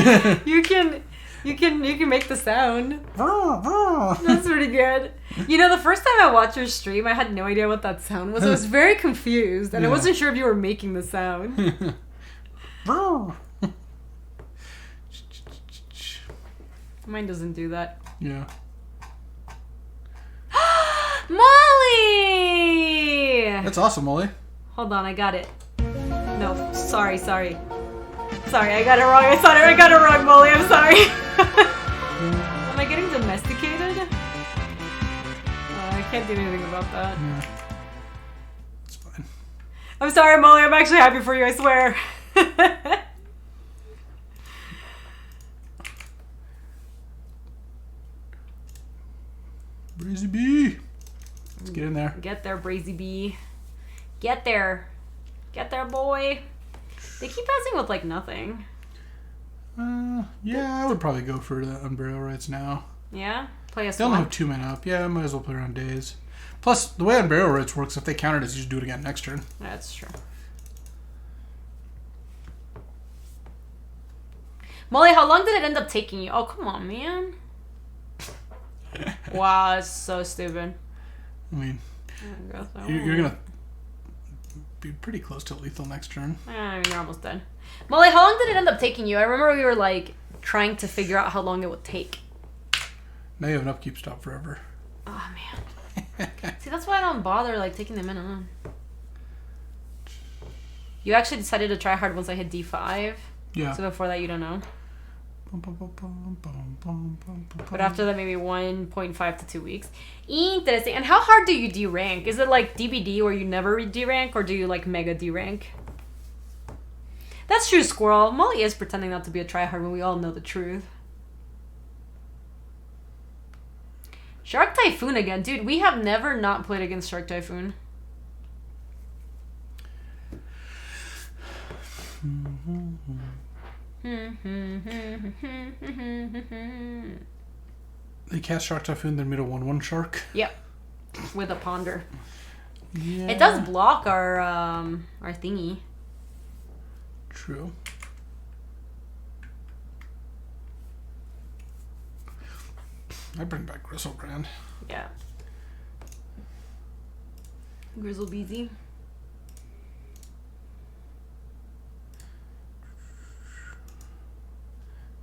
You can make the sound. That's pretty good. You know, the first time I watched your stream, I had no idea what that sound was. I was very confused, and I wasn't sure if you were making the sound. Mine doesn't do that. Yeah. Molly! That's awesome, Molly. Hold on, I got it. No, sorry. Sorry, I got it wrong. I got it wrong, Molly. I'm sorry. Am I getting domesticated? I can't do anything about that. Yeah. It's fine. I'm sorry, Molly. I'm actually happy for you, I swear. Brazy B. Let's get in there. Get there, Brazy B. Get there. Get there, boy. They keep passing with, like, nothing. Yeah, I would probably go for the Unburial Rites now. Yeah? Play a They only swamp. have 2 mana up. Yeah, I might as well play around days. Plus, the way Unburial Rites works, if they counter it, is you just do it again next turn. That's true. Molly, how long did it end up taking you? Oh, come on, man. Wow, it's so stupid. I mean, you're going to be pretty close to lethal next turn. I mean, you're almost done. Molly, how long did it end up taking you? I remember we were, like, trying to figure out how long it would take. Now you have an upkeep stop forever. Oh, man. See, that's why I don't bother, like, taking them in on. You actually decided to try hard once I hit D5? Yeah. So before that, you don't know? But after that, maybe 1.5 to 2 weeks. Interesting. And how hard do you D-rank? Is it like DBD where you never D-rank, or do you like mega D-rank? That's true, Squirrel. Molly is pretending not to be a tryhard when we all know the truth. Shark Typhoon again. Dude, we have never not played against Shark Typhoon. They cast Shark Typhoon, then made a 1/1 shark. Yep. With a ponder. Yeah. It does block our thingy. True. I bring back Grizzlebrand. Yeah. Grizzlebeezy.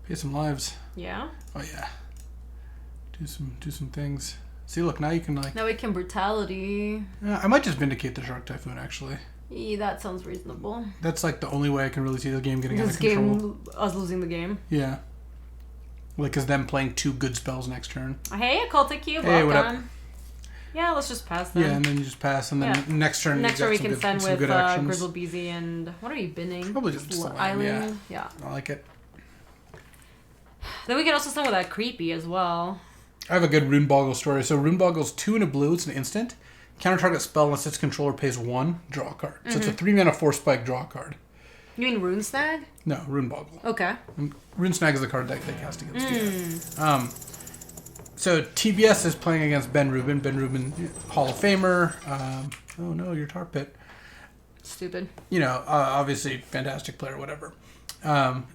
Pay some lives. Yeah. Oh yeah. Do some things. See, look, now you can like. Now we can brutality. Yeah, I might just vindicate the Shark Typhoon actually. Yeah, that sounds reasonable. That's like the only way I can really see the game getting out of control. Us losing the game. Yeah. Like, is them playing 2 good spells next turn. Hey, Cultic Cube, Hey, welcome. what up? Yeah, let's just pass then. Yeah, and then you just pass, and then next turn Next turn we can send with actions. Grizzlebeezy and... What are you binning? Probably just the land, Island? Yeah. I like it. Then we can also send with that Creepy as well. I have a good Rune Boggle story. So Rune Boggle's 2 and a blue. It's an instant. Counter target spell unless its controller pays 1. Draw a card. So it's a 3 mana 4 spike. Draw a card. You mean Rune Snag? No, Rune Boggle. Okay. Rune Snag is the card that they cast against you. So TBS is playing against Ben Rubin. Ben Rubin, Hall of Famer. Oh no, your tar pit. Stupid. You know, obviously fantastic player, whatever. And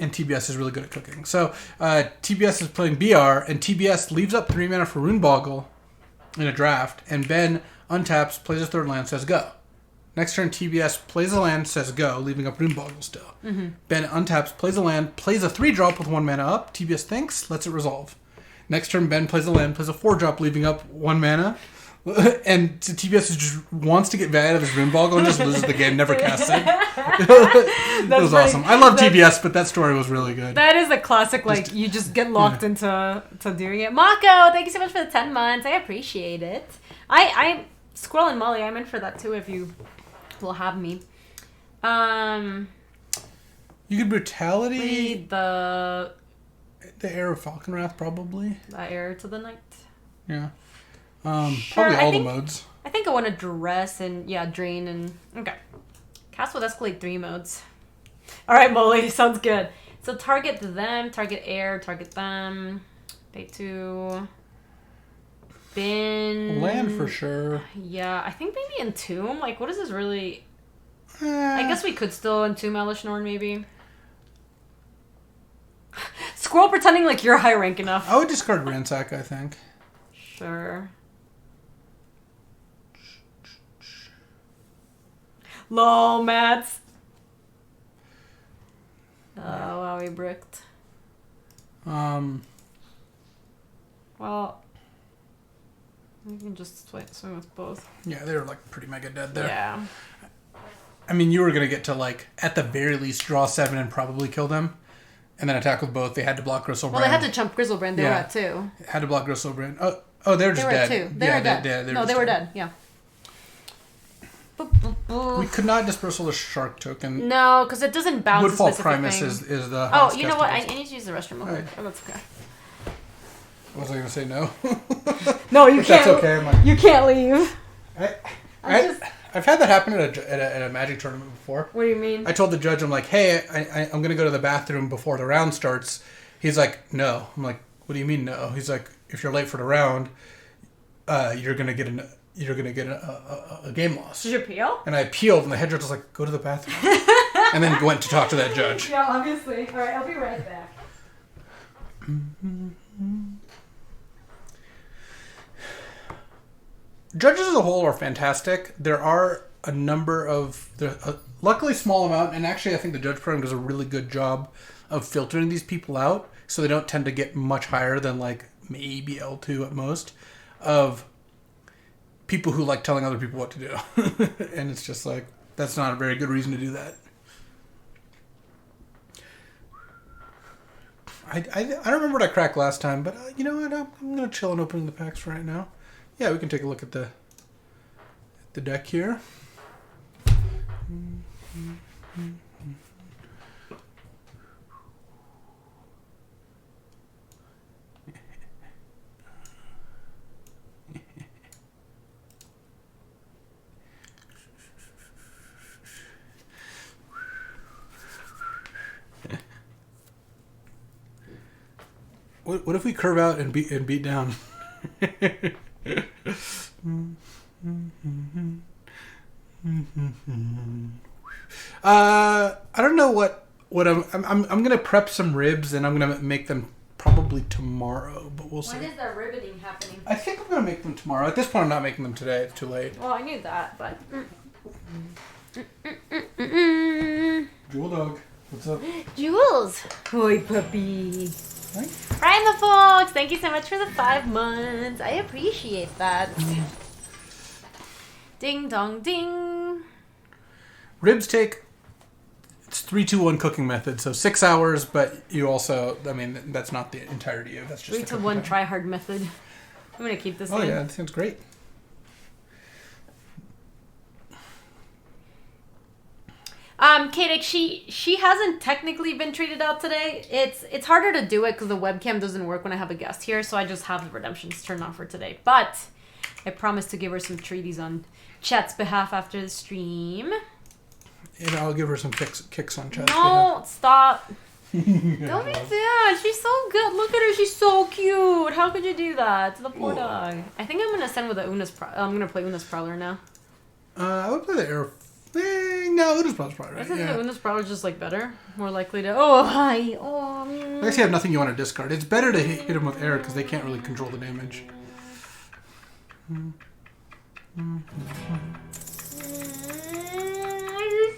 TBS is really good at cooking. So TBS is playing BR, and TBS leaves up 3 mana for Rune Boggle in a draft, and Ben untaps, plays a 3rd land, says go. Next turn, TBS plays a land, says go, leaving up Rune Boggle still. Ben untaps, plays a land, plays a 3-drop with 1 mana up. TBS thinks, lets it resolve. Next turn, Ben plays a land, plays a 4-drop, leaving up 1 mana. And TBS just wants to get value out of his Rune Boggle and just loses the game, never casts it. That was awesome. I love TBS, but that story was really good. That is a classic, like, you just get locked into doing it. Mako, thank you so much for the 10 months. I appreciate it. I Squirrel and Molly, I'm in for that too if you will have me. You could Brutality. Read the Heir of Falconwrath, probably. Heir to the Night. Yeah. Sure, probably all the modes. I think I want to Duress and, Drain and... Okay. Cast with Escalate 3 modes. Alright, Molly, sounds good. So target them, target Heir, target them. Pay 2. Bin... Land for sure. Yeah, I think maybe Entomb. Like, what is this really... I guess we could still Entomb Elishnorn, maybe. Squirrel pretending like you're high rank enough. I would discard Ransack, I think. Sure. Lol, Mats. Oh, wow, we bricked. Well, you can just swing with both. Yeah, they were like pretty mega dead there. Yeah. I mean, you were going to get to like, at the very least, draw 7 and probably kill them. And then attack with both. They had to block Gristlebrand. Well, they had to chump Gristlebrand. They were at 2. Had to block Gristlebrand. Oh, they were just dead. They were at 2. They were dead. They were dead. Yeah. We could not dispersal the shark token. No, because it doesn't bounce Woodfall a specific Primus thing. is the... Oh, you know what? I need to use the restroom. Okay. Right. Oh, that's okay. Was I going to say no? No, you can't. That's okay. You can't leave. I've had that happen at a Magic tournament before. What do you mean? I told the judge, I'm like, hey, I'm going to go to the bathroom before the round starts. He's like, no. I'm like, what do you mean no? He's like, if you're late for the round, you're going to get a game loss. Did you appeal? And I appealed, and the head judge was like, go to the bathroom. And then went to talk to that judge. Yeah, obviously. All right, I'll be right back. Judges as a whole are fantastic. There are a number of... luckily small amount, and actually I think the judge program does a really good job of filtering these people out, so they don't tend to get much higher than like maybe L2 at most, of people who like telling other people what to do. And it's just like, that's not a very good reason to do that. I don't remember what I cracked last time, but you know what? I'm going to chill and open the packs for right now. Yeah, we can take a look at the deck here. What if we curve out and beat down? I don't know what I'm gonna prep some ribs and I'm gonna make them probably tomorrow, but we'll see. When is the riveting happening? I think I'm gonna make them tomorrow. At this point, I'm not making them today. It's too late. Well, I knew that, but. Jewel dog, what's up? Jules. Hoi puppy. Right? Ryan the Fox, thank you so much for the 5 months. I appreciate that. Ding dong ding. Ribs take, it's 3-2-1 cooking method, so 6 hours, but you also, I mean, that's not the entirety of it. That's just 3-to-1 try hard method. I'm gonna keep this in. Oh yeah, that sounds great. Katic, she hasn't technically been treated out today. It's harder to do it because the webcam doesn't work when I have a guest here, so I just have the redemptions turned on for today. But I promise to give her some treaties on chat's behalf after the stream. And I'll give her some kicks on chat's No, stop. Don't be sad. She's so good. Look at her. She's so cute. How could you do that to the poor dog? I think I'm gonna send with the I'm gonna play Una's Prowler now. I would play the Air. No, Una's Prowler's probably right. Isn't the Una's Prowler just like better? More likely to. Oh hi. Oh. I guess you have nothing you want to discard. It's better to hit him with air because they can't really control the damage. You're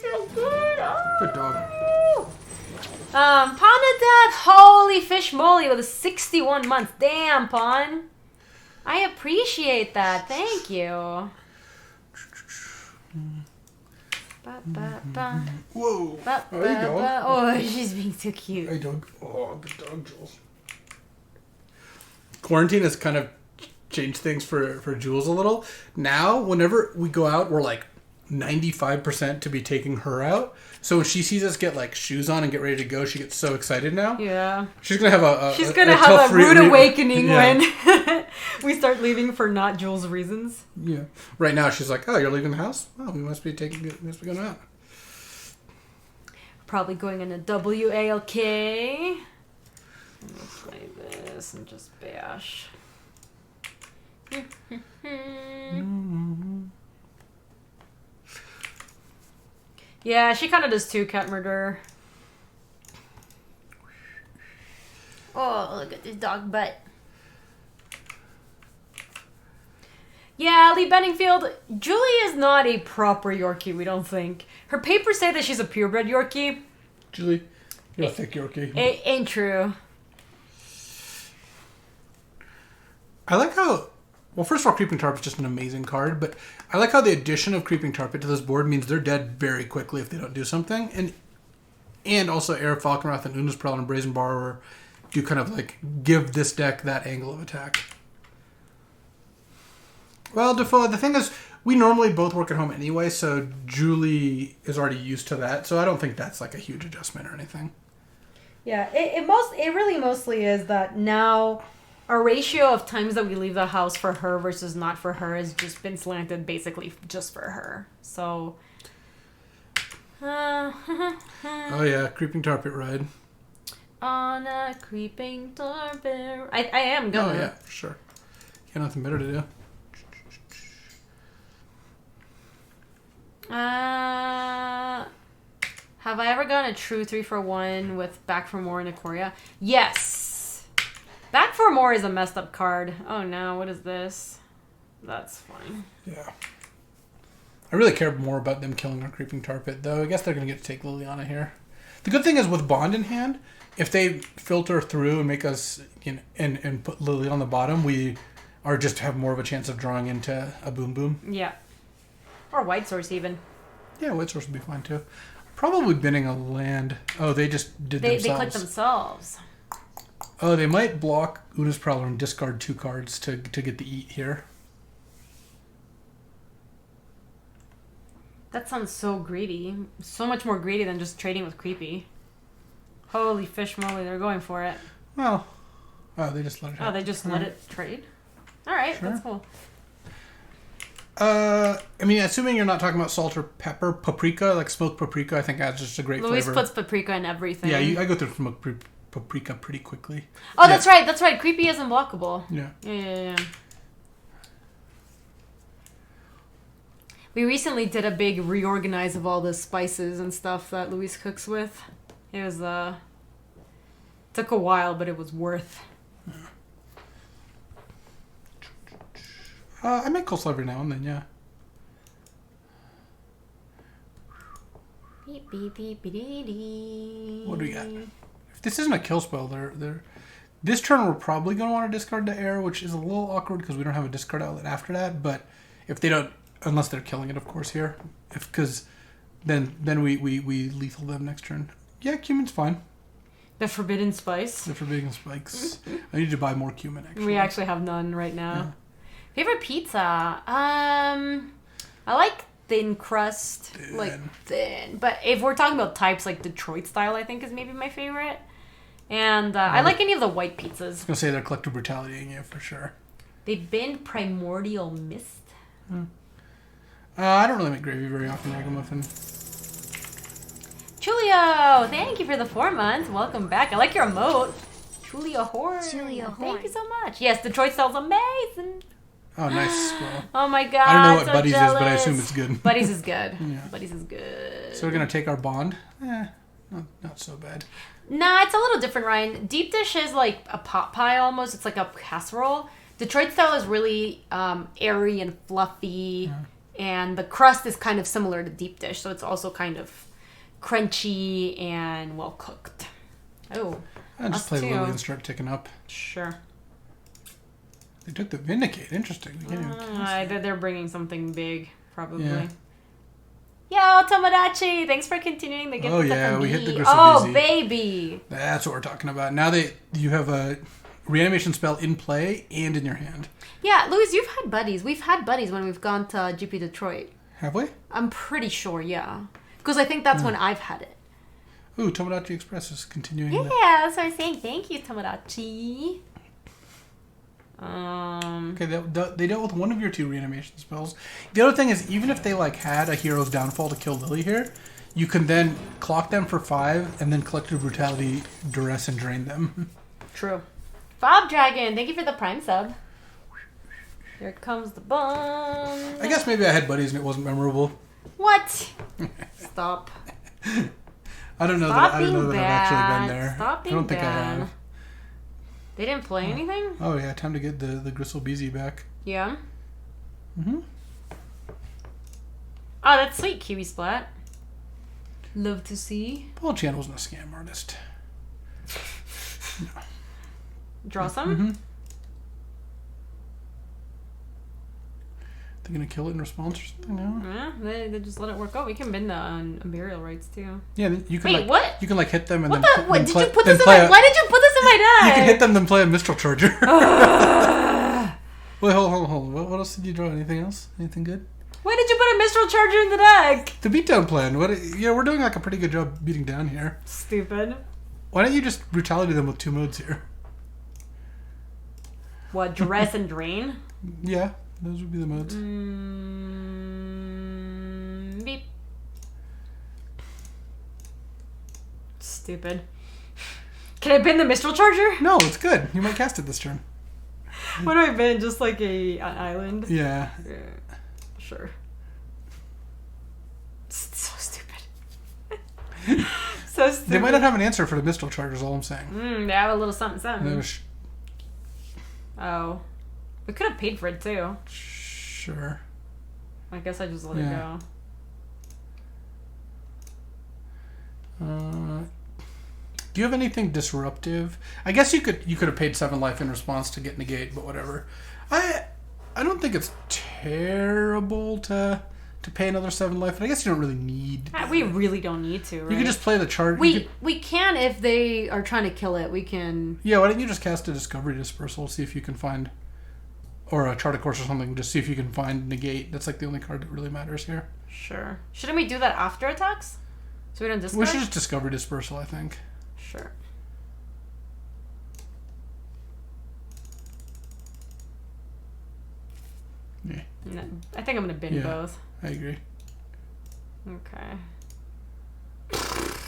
so good. Oh. Good dog. Ponadad, holy fish moly with a 61 months. Damn, Pon. I appreciate that. Thank you. Ba, ba, ba. Whoa. Ba, ba, There you go. ba. Oh, she's being so cute. Hey, dog. Oh, good dog, Jules. Quarantine has kind of changed things for Jules a little. Now, whenever we go out, we're like 95% to be taking her out. So when she sees us get like shoes on and get ready to go, she gets so excited now. Yeah. She's gonna have a rude awakening when we start leaving for not Jules reasons. Yeah. Right now she's like, "Oh, you're leaving the house? Oh, we must be going out." Probably going in a WALK. I'm gonna play this and just bash. Yeah, she kind of does too, Cat Murderer. Oh, look at this dog butt. Yeah, Lee Benningfield, Julie is not a proper Yorkie, we don't think. Her papers say that she's a purebred Yorkie. Julie, you're a thick Yorkie. It ain't true. I like how... Well, first of all, Creeping Tarp is just an amazing card, but I like how the addition of Creeping Tarpet to this board means they're dead very quickly if they don't do something. And also Air Falconwrath and Una's Prowl and Brazen Borrower do kind of like give this deck that angle of attack. Well, Defoe, the thing is, we normally both work at home anyway, so Julie is already used to that, so I don't think that's like a huge adjustment or anything. Yeah, it really mostly is that now our ratio of times that we leave the house for her versus not for her has just been slanted basically just for her. So... oh yeah, Creeping Tarpet ride. On a creeping tarpet... I am gonna. Oh yeah, for sure. You got nothing better to do. Have I ever gotten a true 3-for-1 with Back for More in Ikoria? Yes! Back for More is a messed up card. Oh no, what is this? That's fine. Yeah. I really care more about them killing our Creeping Tarpet, though. I guess they're going to get to take Liliana here. The good thing is with Bond in hand, if they filter through and make us, and put Lily on the bottom, we are just have more of a chance of drawing into a Boom Boom. Yeah. Or White Source even. Yeah, White Source would be fine too. Probably binning a land. Oh, they just did themselves. They clicked themselves. Oh, they might block Una's Prowler and discard 2 cards to get the eat here. That sounds so greedy. So much more greedy than just trading with Creepy. Holy fish moly, they're going for it. Well, oh, they just let it happen. Oh, they just let it trade? Alright, sure. That's cool. I mean, assuming you're not talking about salt or pepper, paprika, like smoked paprika, I think that's just a great flavor. Luis puts paprika in everything. Yeah, I go through smoked paprika pretty quickly. Oh, yeah. That's right. Creepy isn't blockable. Yeah. Yeah. We recently did a big reorganize of all the spices and stuff that Luis cooks with. It was, took a while, but it was worth. Yeah. I make coleslaw every now and then, yeah. Beep, beep, beep, beep, beep. What do we got? If this isn't a kill spell, this turn we're probably going to want to discard the air, which is a little awkward because we don't have a discard outlet after that. But if they don't, unless they're killing it, of course, here. Because then we lethal them next turn. Yeah, cumin's fine. The Forbidden Spice? The Forbidden Spikes. I need to buy more cumin, actually. We actually have none right now. Yeah. Favorite pizza? I like thin crust. Thin. Like thin. But if we're talking about types, like Detroit style, I think is maybe my favorite. And I like any of the white pizzas. I was going to say they're Collective Brutality in you, for sure. They been Primordial Mist? I don't really make gravy very often, Ragamuffin. Julio, thank you for the 4 months. Welcome back. I like your emote. Julia Horn. Thank you so much. Yes, Detroit style's amazing. Oh, nice. Well, oh my god. I don't know what so Buddies jealous. is, but I assume it's good. Buddies is good. Yeah. Buddies is good. So we're going to take our bond? Not so bad. Nah, it's a little different, Ryan. Deep dish is like a pot pie almost. It's like a casserole. Detroit style is really airy and fluffy. Yeah. And the crust is kind of similar to deep dish. So it's also kind of crunchy and well cooked. Oh. I'll just play Lily and start ticking up. Sure. They took the Vindicate. Interesting. They're bringing something big, probably. Yeah. Yo, Tomodachi! Thanks for continuing the gift. Oh, yeah. We hit the Gristle Oh, baby! That's what we're talking about. Now you have a reanimation spell in play and in your hand. Yeah, Luis, you've had buddies. We've had buddies when we've gone to GP Detroit. Have we? I'm pretty sure, yeah. Because I think that's when I've had it. Ooh, Tomodachi Express is continuing. Yeah, that's what I'm saying. Thank you, Tomodachi. Okay, they dealt with one of your 2 reanimation spells. The other thing is, even if they had a Hero's Downfall to kill Lily here, you can then clock them for 5 and then Collective Brutality, Duress, and drain them. True. Bob Dragon, thank you for the Prime sub. Here comes the bomb. I guess maybe I had buddies and it wasn't memorable. What? Stop. I don't know that I've actually been there. Stop being I don't think bad. I have. They didn't play anything? Oh yeah, time to get the Gristle Beezy back. Yeah? Mm-hmm. Oh, that's sweet, Kiwi Splat. Love to see. Paul Chan wasn't a scam artist. No. Draw some? They're gonna kill it in response or something? No. Yeah, they just let it work out. We can bin the burial rights too. Yeah, you can. Wait, what? You can like hit them and what then. What did you put this in my? Why did you put this in my deck? You can hit them then play a Mistral Charger. Wait, hold on. What else did you draw? Anything else? Anything good? Why did you put a Mistral Charger in the deck? The beatdown plan. We're doing like a pretty good job beating down here. Stupid. Why don't you just brutality them with 2 modes here? What, Duress and Drain? Yeah, those would be the modes. Beep. Stupid. Can I bin the Mistral Charger? No, it's good. You might cast it this turn. What do I bin? Just like an island? Yeah. Sure. So stupid. So stupid. They might not have an answer for the Mistral Charger, is all I'm saying. They have a little something something. No, Oh. We could have paid for it too. Sure. I guess I just let it go. Do you have anything disruptive? I guess you could have paid 7 life in response to get negate, but whatever. I don't think it's terrible to pay another 7 life, but I guess you don't really need. We really don't need to. Right? You can just play the chart. We can if they are trying to kill it. We can. Yeah, why don't you just cast a Discovery Dispersal, see if you can find, or a Chart of Course or something, just see if you can find negate. That's like the only card that really matters here. Sure. Shouldn't we do that after attacks? So we don't discard? We should just Discovery Dispersal, I think. Sure. Yeah. No, I think I'm gonna bin both. I agree. Okay.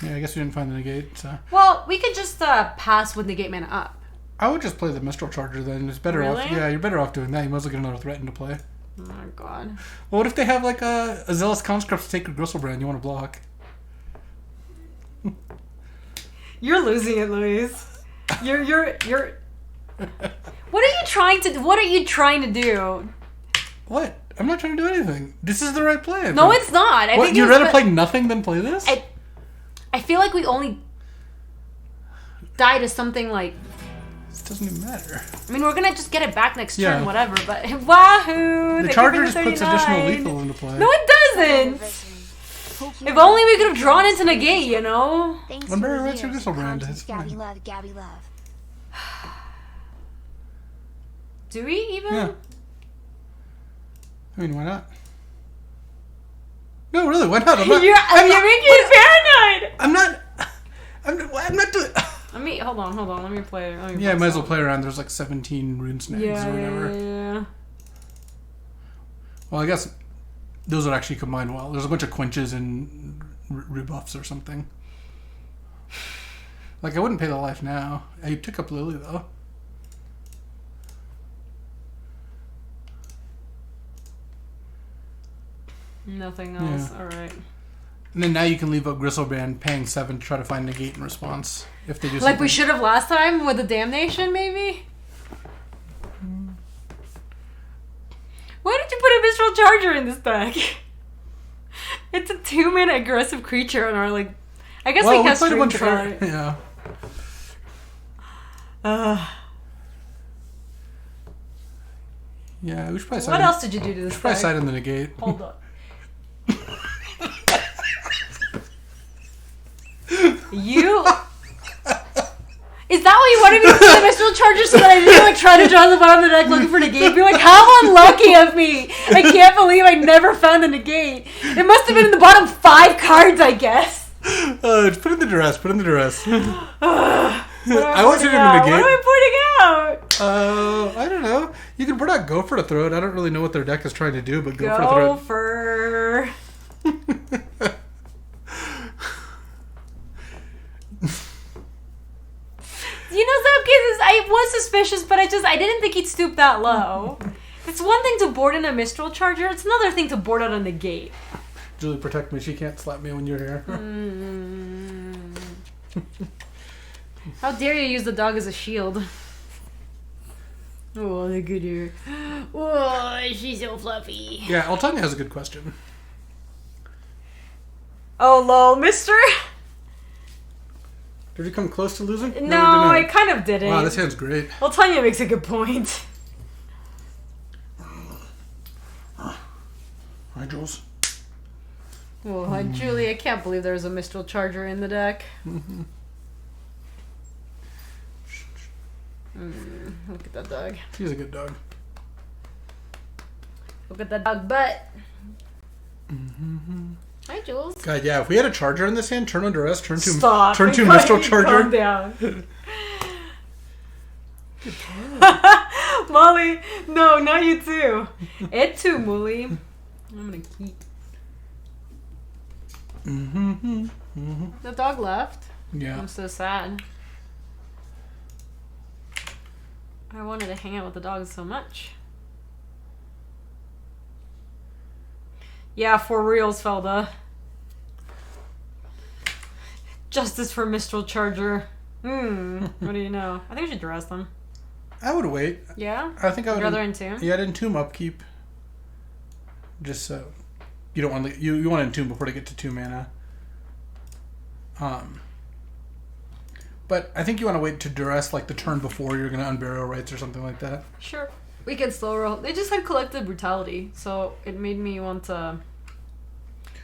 Yeah, I guess we didn't find the negate, so. Well, we could just pass with negate mana up. I would just play the Mistral Charger then. It's better off. Yeah, you're better off doing that. You might as well get another threat into play. Oh my god. Well, what if they have like a Zealous Conscript Sacred Gristlebrand you want to block? You're losing it, Luis. You're What are you trying to do? What? I'm not trying to do anything. This is the right plan. No, it's not. I think you'd rather play nothing than play this? I feel like we only die to something like. This doesn't even matter. I mean, we're gonna just get it back next turn, whatever. But wahoo! The Charger just puts additional lethal into play. No, it doesn't. If only we could have drawn into negate, you know. I'm very rich in Gristlebrand. It's fine. Gaby love. Do we even? Yeah. I mean, why not? No, really, why not? You're making me paranoid. I'm not doing. Hold on. Let me play. Yeah, I might as well play around. There's like 17 rune snags or whatever. Yeah. Well, I guess those would actually combine well. There's a bunch of quenches and rebuffs or something. Like, I wouldn't pay the life now. I took up Lily, though. Nothing else. Yeah. All right. And then now you can leave up Gristlebrand paying 7 to try to find negate in response. If they do like we should have last time with the Damnation, maybe? Why did you put a Mistral Charger in this deck? It's a 2-mana aggressive creature on our, like... I guess we cast played a bunch of... Yeah. Yeah, we should probably side. What else did you do to this deck? Probably side in the negate. Hold on. You... Is that why you wanted me to play the Mistral Charger so that I didn't like try to draw the bottom of the deck looking for negate? You're like, how unlucky of me! I can't believe I never found a negate. It must have been in the bottom 5 cards, I guess. Just put in the duress. I want you to What negate. am I pointing out? I don't know. You can put out Gopher to throw it. I don't really know what their deck is trying to do, but Gopher to throw it. Gopher. You know, some cases I was suspicious, but I didn't think he'd stoop that low. It's one thing to board in a Mistral Charger, it's another thing to board out on the gate. Julie, protect me. She can't slap me when you're here. How dare you use the dog as a shield? Oh, look at her. Oh, she's so fluffy. Yeah, Altania has a good question. Oh, lol, mister? Did you come close to losing? No, I kind of didn't. Wow, this hand's great. Altania makes a good point. Hi, Jules. Well, Julie, I can't believe there's a Mistral Charger in the deck. Look at that dog. He's a good dog. Look at that dog butt. Hi, Jules. God, yeah. If we had a Charger in this hand, turn under us. Turn to Stop. Mistral Charger. Calm down. Molly, no, not you too. It too, Molly. I'm gonna keep. The dog left. Yeah. I'm so sad. I wanted to hang out with the dog so much. Yeah, for reals, Felda. Justice for Mistral Charger. What do you know? I think we should dress them. I would wait. Yeah? I think I would rather entomb? Yeah, I'd entomb upkeep. Just so you don't want to you want to entomb before they get to 2 mana. But I think you want to wait to duress like the turn before you're going to unburial rights or something like that. Sure. We can slow roll. They just had collective brutality, so it made me want to.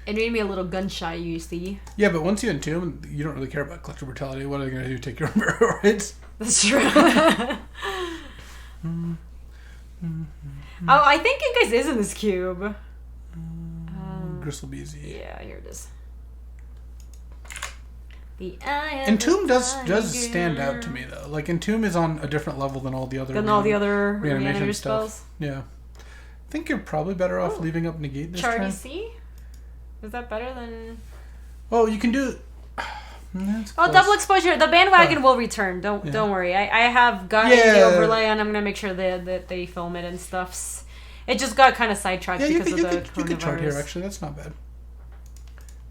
It made me a little gun shy, you see. Yeah, but once you entomb, you don't really care about collective brutality. What are they going to do? Take your unburial rights? That's true. Oh, I think you guys is in this cube. Gristlebeezy. Yeah, here it is. Entomb does stand out to me though. Like Entomb is on a different level than all the other reanimator spells. Yeah, I think you're probably better off leaving up negate this turn. C? Is that better than? Oh, you can do. Double exposure. The bandwagon will return. Don't worry. I have got the overlay, and I'm gonna make sure that they film it and stuff. It just got kind of sidetracked because of the coronavirus. You could chart here. Actually, that's not bad.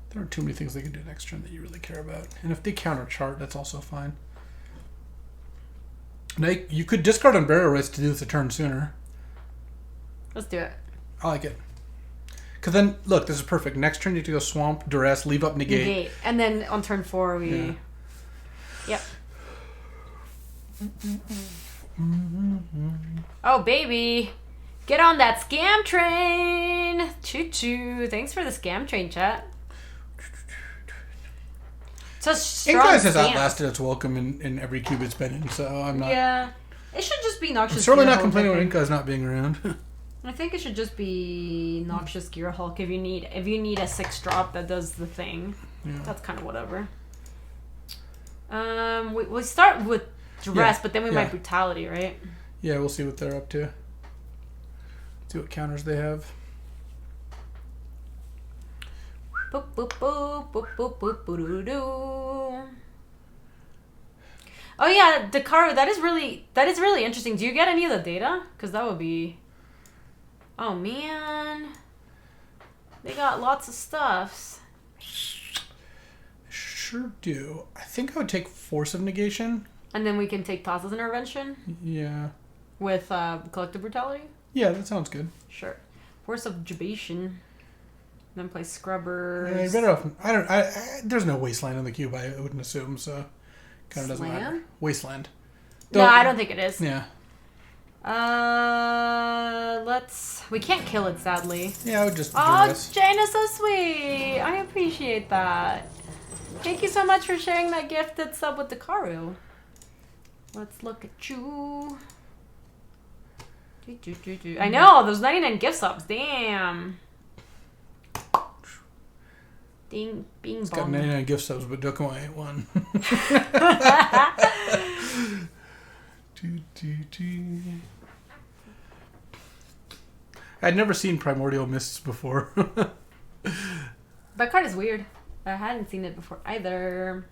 There aren't too many things they can do next turn that you really care about. And if they counter chart, that's also fine. Now, you could discard on burial rights to do this a turn sooner. Let's do it. I like it. Because then, look, this is perfect. Next turn, you have to go swamp, duress, leave up, negate. And then on turn 4, we... Yeah. Yep. Oh, baby. Get on that scam train. Choo-choo. Thanks for the scam train, chat. Inquisition has outlasted its welcome in every cube it's been in, so I'm not... Yeah. It should just be Noxious I'm certainly Gear not Hulk, complaining about Inquisition not being around. I think it should just be Noxious Gear Hulk if you need a 6-drop that does the thing. Yeah. That's kind of whatever. We start with Duress, but then we might Brutality, right? Yeah, we'll see what they're up to. See what counters they have. Boop, boop, boop, boop, boop, boop, boop, doo. Oh yeah, Dakaru, that is really interesting. Do you get any of the data? Because that would be... Oh man. They got lots of stuffs. Sure do. I think I would take Force of Negation. And then we can take Tassa's Intervention? Yeah. With Collective Brutality? Yeah, that sounds good. Sure. Force of Jabation. Then play Scrubbers. Yeah, you're better off. There's no Wasteland in the cube, I wouldn't assume, so kind of doesn't matter. Wasteland. No, I don't think it is. Yeah. We can't kill it, sadly. Yeah, I would just do this. Jane is so sweet. I appreciate that. Thank you so much for sharing that gifted sub with Dakaru. Let's look at you. I know, there's 99 gift subs. Damn. Ding, bing, it's got 99 gift subs, but Dokuma ain't one. I'd never seen Primordial Mists before. That card is weird. I hadn't seen it before either.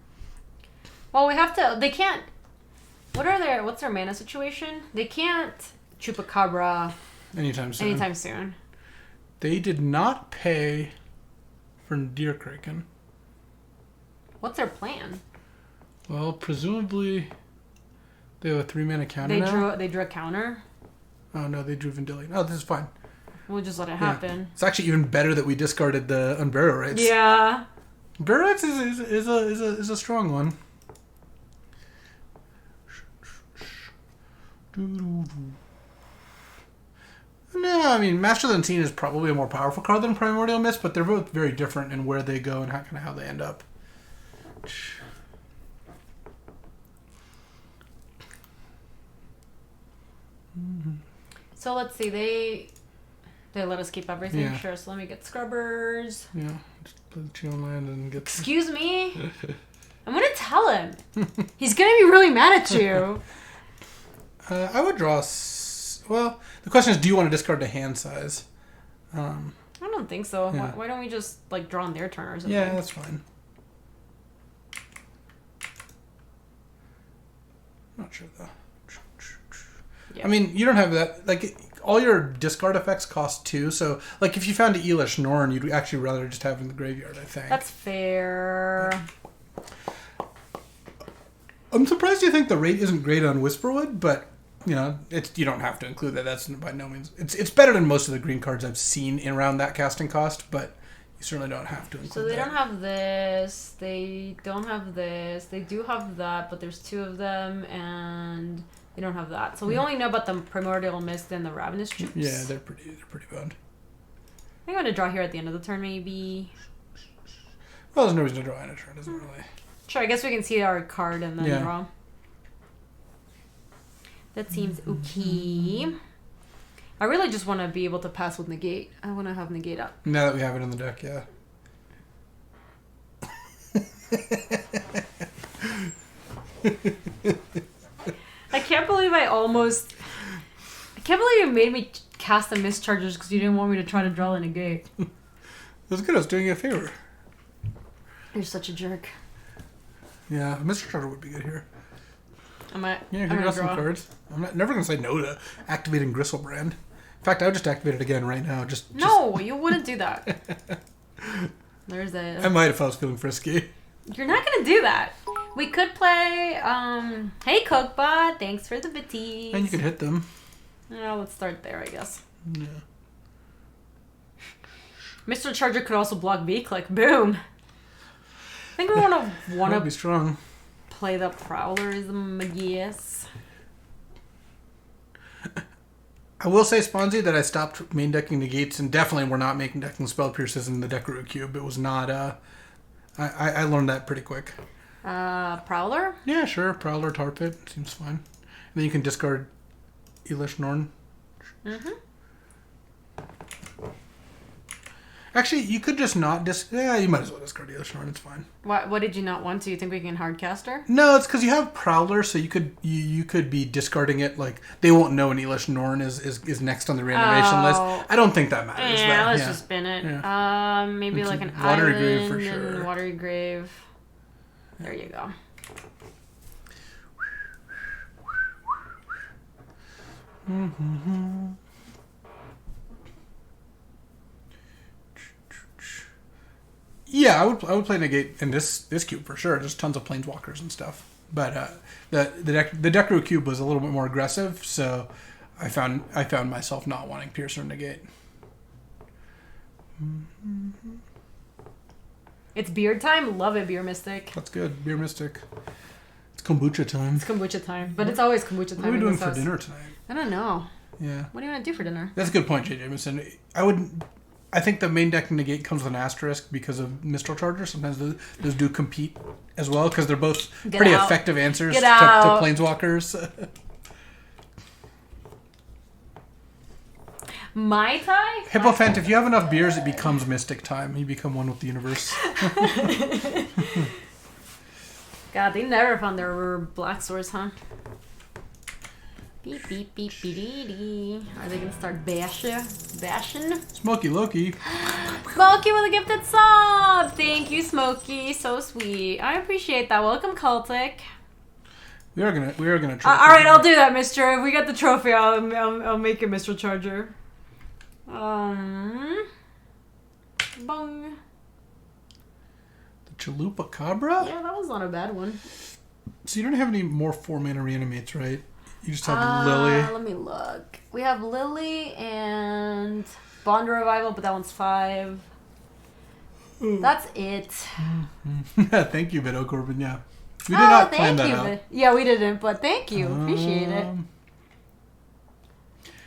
Well, we have to... They can't... What's their mana situation? They can't Chupacabra... Anytime soon. They did not pay for Deer Kraken. What's their plan? Well, presumably... They have a 3-mana counter They drew a counter? Oh, no, they drew Vendilion. Oh, this is fine. We'll just let it happen. It's actually even better that we discarded the Unburial Rights. Yeah. Unburial Rights is a strong one. No, I mean, Master of the Unseen is probably a more powerful card than Primordial Mist, but they're both very different in where they go and how they end up. So let's see, they let us keep everything. Yeah. Sure, so let me get Scrubbers. Yeah, just play the Chillin' Land and get... Excuse me? I'm going to tell him. He's going to be really mad at you. I would draw... Well, the question is, do you want to discard the hand size? I don't think so. Yeah. Why don't we just, like, draw on their turn or something? Yeah, that's fine. Not sure, though. Yeah. I mean, you don't have that... Like, all your discard effects cost 2, so, like, if you found an Elish Norn, you'd actually rather just have it in the graveyard, I think. That's fair. Yeah. I'm surprised you think the rate isn't great on Whisperwood, but... You know, you don't have to include that. That's by no means... It's better than most of the green cards I've seen around that casting cost, but you certainly don't have to include that. So they don't have this, they don't have this, they do have that, but there's 2 of them, and they don't have that. So we only know about the Primordial Mist and the Ravenous Troops. Yeah, they're pretty bad. I think I'm going to draw here at the end of the turn, maybe. Well, there's no reason to draw in a turn, isn't really... Sure, I guess we can see our card and then draw. That seems okay. I really just want to be able to pass with Negate. I want to have Negate up. Now that we have it in the deck, yeah. I can't believe you made me cast the Mischargers because you didn't want me to try to draw a Negate. That's good. I was doing you a favor. You're such a jerk. Yeah, a Mischarger would be good here. Yeah, you can draw some cards. I'm never going to say no to activating Gristlebrand. In fact, I would just activate it again right now. No, you wouldn't do that. There's a... I might if I was feeling frisky. You're not going to do that. We could play, hey Cookbot, thanks for the bitties. And you could hit them. Yeah, let's start there, I guess. Yeah. Mr. Charger could also block V-Click. Boom. I think we want to be strong. Play the Prowlerism, yes. I will say, Sponzy, that I stopped main decking Negates, and definitely we're not making decking Spell Pierces in the Decorate Cube. It was not, I learned that pretty quick. Prowler? Yeah, sure. Prowler, Tar Pit. Seems fine. And then you can discard Elish Norn. Mm-hmm. Actually, you could just not yeah, you might as well discard Elish Norn. It's fine. What did you not want to? You think we can hardcast her? No, it's because you have Prowler, so you could be discarding it. Like, they won't know an Elish Norn is next on the reanimation list. I don't think that matters. Yeah, let's just spin it. Yeah. Maybe like an Watery island Grave for sure. And Watery Grave. There you go. Mm-hmm. Yeah, I would play Negate in this cube for sure. There's tons of Planeswalkers and stuff. But the Decorate Cube was a little bit more aggressive, so I found myself not wanting Piercer and Negate. Mm-hmm. It's beer time. Love it, Beer Mystic. That's good. Beer Mystic. It's kombucha time. It's kombucha time. But it's always kombucha time. What are we doing for dinner tonight? I don't know. Yeah. What do you want to do for dinner? That's a good point, J. Jameson. I think the main deck Negate comes with an asterisk because of Mistral Charger. Sometimes those do compete as well because they're both pretty effective answers to Planeswalkers. Mai Tai? Hippofant, if you have enough beers, it becomes Mystic time. You become one with the universe. God, they never found their black swords, huh? Beep, beep, beep, beep, dee, dee. Are they going to start bashing? Smoky Loki. Smokey with a gifted sub! Thank you, Smokey. So sweet. I appreciate that. Welcome, Cultic. We are gonna trophy. Alright, I'll do that, mister. If we get the trophy, I'll make it, Mr. Charger. Bung. The Chalupa Cabra? Yeah, that was not a bad one. So you don't have any more 4-mana reanimates, right? You just have Lily. Let me look. We have Lily and Bond Revival, but that one's 5. That's it. Thank you, Beto Corbin. Yeah. We did not plan that out. Yeah, we didn't, but thank you. Appreciate it.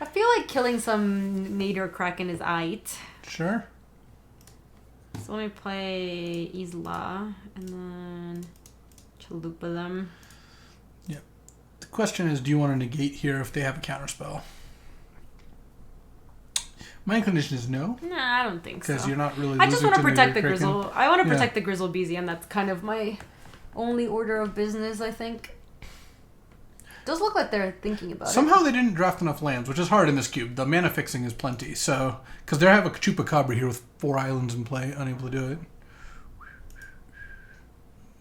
I feel like killing some Nader Kraken is aight. Sure. So let me play Isla and then Chalupa them. Yep. The question is, do you want to negate here if they have a counterspell? My inclination is no. Nah, I don't think so. Because you're not really. I just want to protect the Kraken. Grizzle. I want to protect the Grizzle Beezy, and that's kind of my only order of business, I think. Does look like they're thinking about Somehow they didn't draft enough lands, which is hard in this cube. The mana fixing is plenty, so because they have a Chupacabra here with 4 islands in play, unable to do it.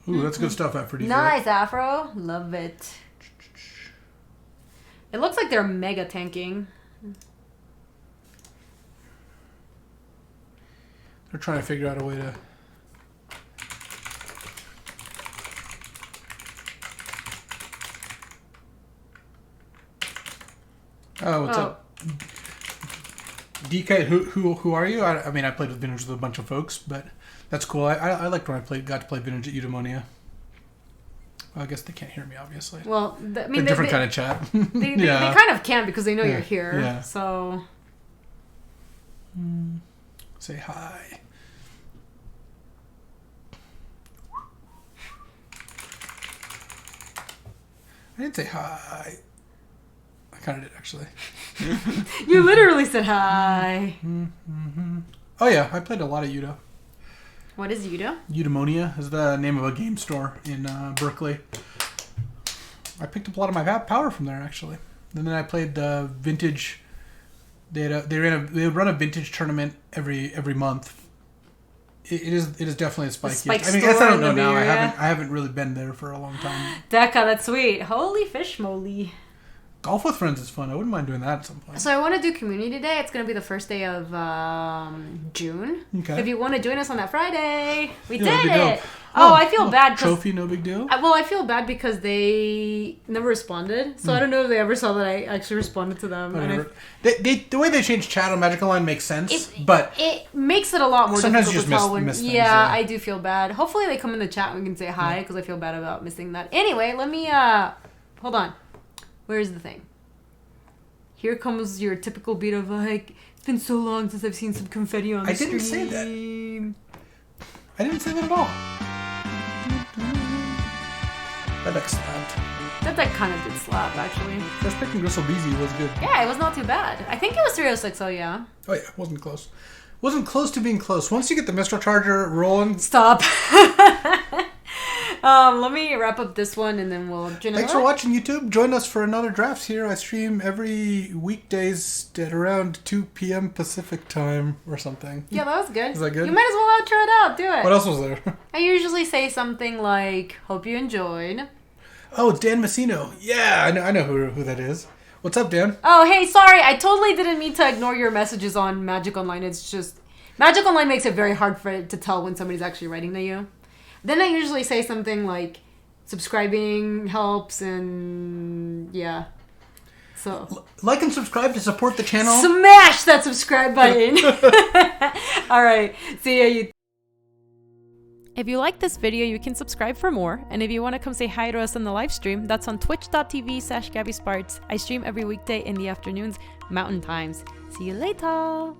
Ooh, that's good stuff, Aphrodite. Nice, Afro. Love it. It looks like they're mega tanking. They're trying to figure out a way to. Oh, what's up? DK, who are you? I mean, I played with Vintage with a bunch of folks, but that's cool. I liked when got to play Vintage at Eudaimonia. Well, I guess they can't hear me, obviously. Well, I mean, different kind of chat. They kind of can because they know you're here. Yeah. So. Say hi. I didn't say hi. I kind of did, actually. You literally said hi. Oh, yeah. I played a lot of Euda. What is Euda? Eudaimonia is the name of a game store in Berkeley. I picked up a lot of my power from there, actually. And then I played the Vintage. They would run a Vintage tournament every month. It is definitely a spiky. I mean, I guess I don't know now. I haven't really been there for a long time. Decca, that's sweet. Holy fish moly. Golf with friends is fun. I wouldn't mind doing that at some point. So I want to do community day. It's going to be the first day of June. Okay. If you want to join us on that Friday, we did that'd be it. dope. Oh, I feel bad. Trophy, no big deal. I feel bad because they never responded. So I don't know if they ever saw that I actually responded to them. The way they changed chat on Magic Online makes sense, but it makes it a lot more sometimes difficult you to just tell miss things, yeah, I do feel bad. Hopefully they come in the chat and we can say hi because I feel bad about missing that. Anyway, let me hold on. Where's the thing? Here comes your typical beat of like, it's been so long since I've seen some confetti on the stream. I didn't say that. I didn't say that at all. That deck slapped. That deck kind of did slap, actually. First pick from Gristle Beezy was good. Yeah, it was not too bad. I think it was 306, oh yeah. Oh yeah, wasn't close. Wasn't close to being close. Once you get the Mistral Charger rolling... Stop. Let me wrap up this one and then we'll... Thanks for watching, YouTube. Join us for another draft here. I stream every weekdays at around 2 p.m. Pacific time or something. Yeah, that was good. Is that good? You might as well outro it out. Do it. What else was there? I usually say something like, hope you enjoyed. Oh, it's Dan Messino. Yeah, I know who that is. What's up, Dan? Oh, hey, sorry. I totally didn't mean to ignore your messages on Magic Online. It's just... Magic Online makes it very hard for it to tell when somebody's actually writing to you. Then I usually say something like, subscribing helps and... yeah. So... Like and subscribe to support the channel. Smash that subscribe button. All right. See ya, you. If you like this video, you can subscribe for more. And if you want to come say hi to us on the live stream, that's on twitch.tv/Gaby Spartz. I stream every weekday in the afternoons, Mountain Times. See you later.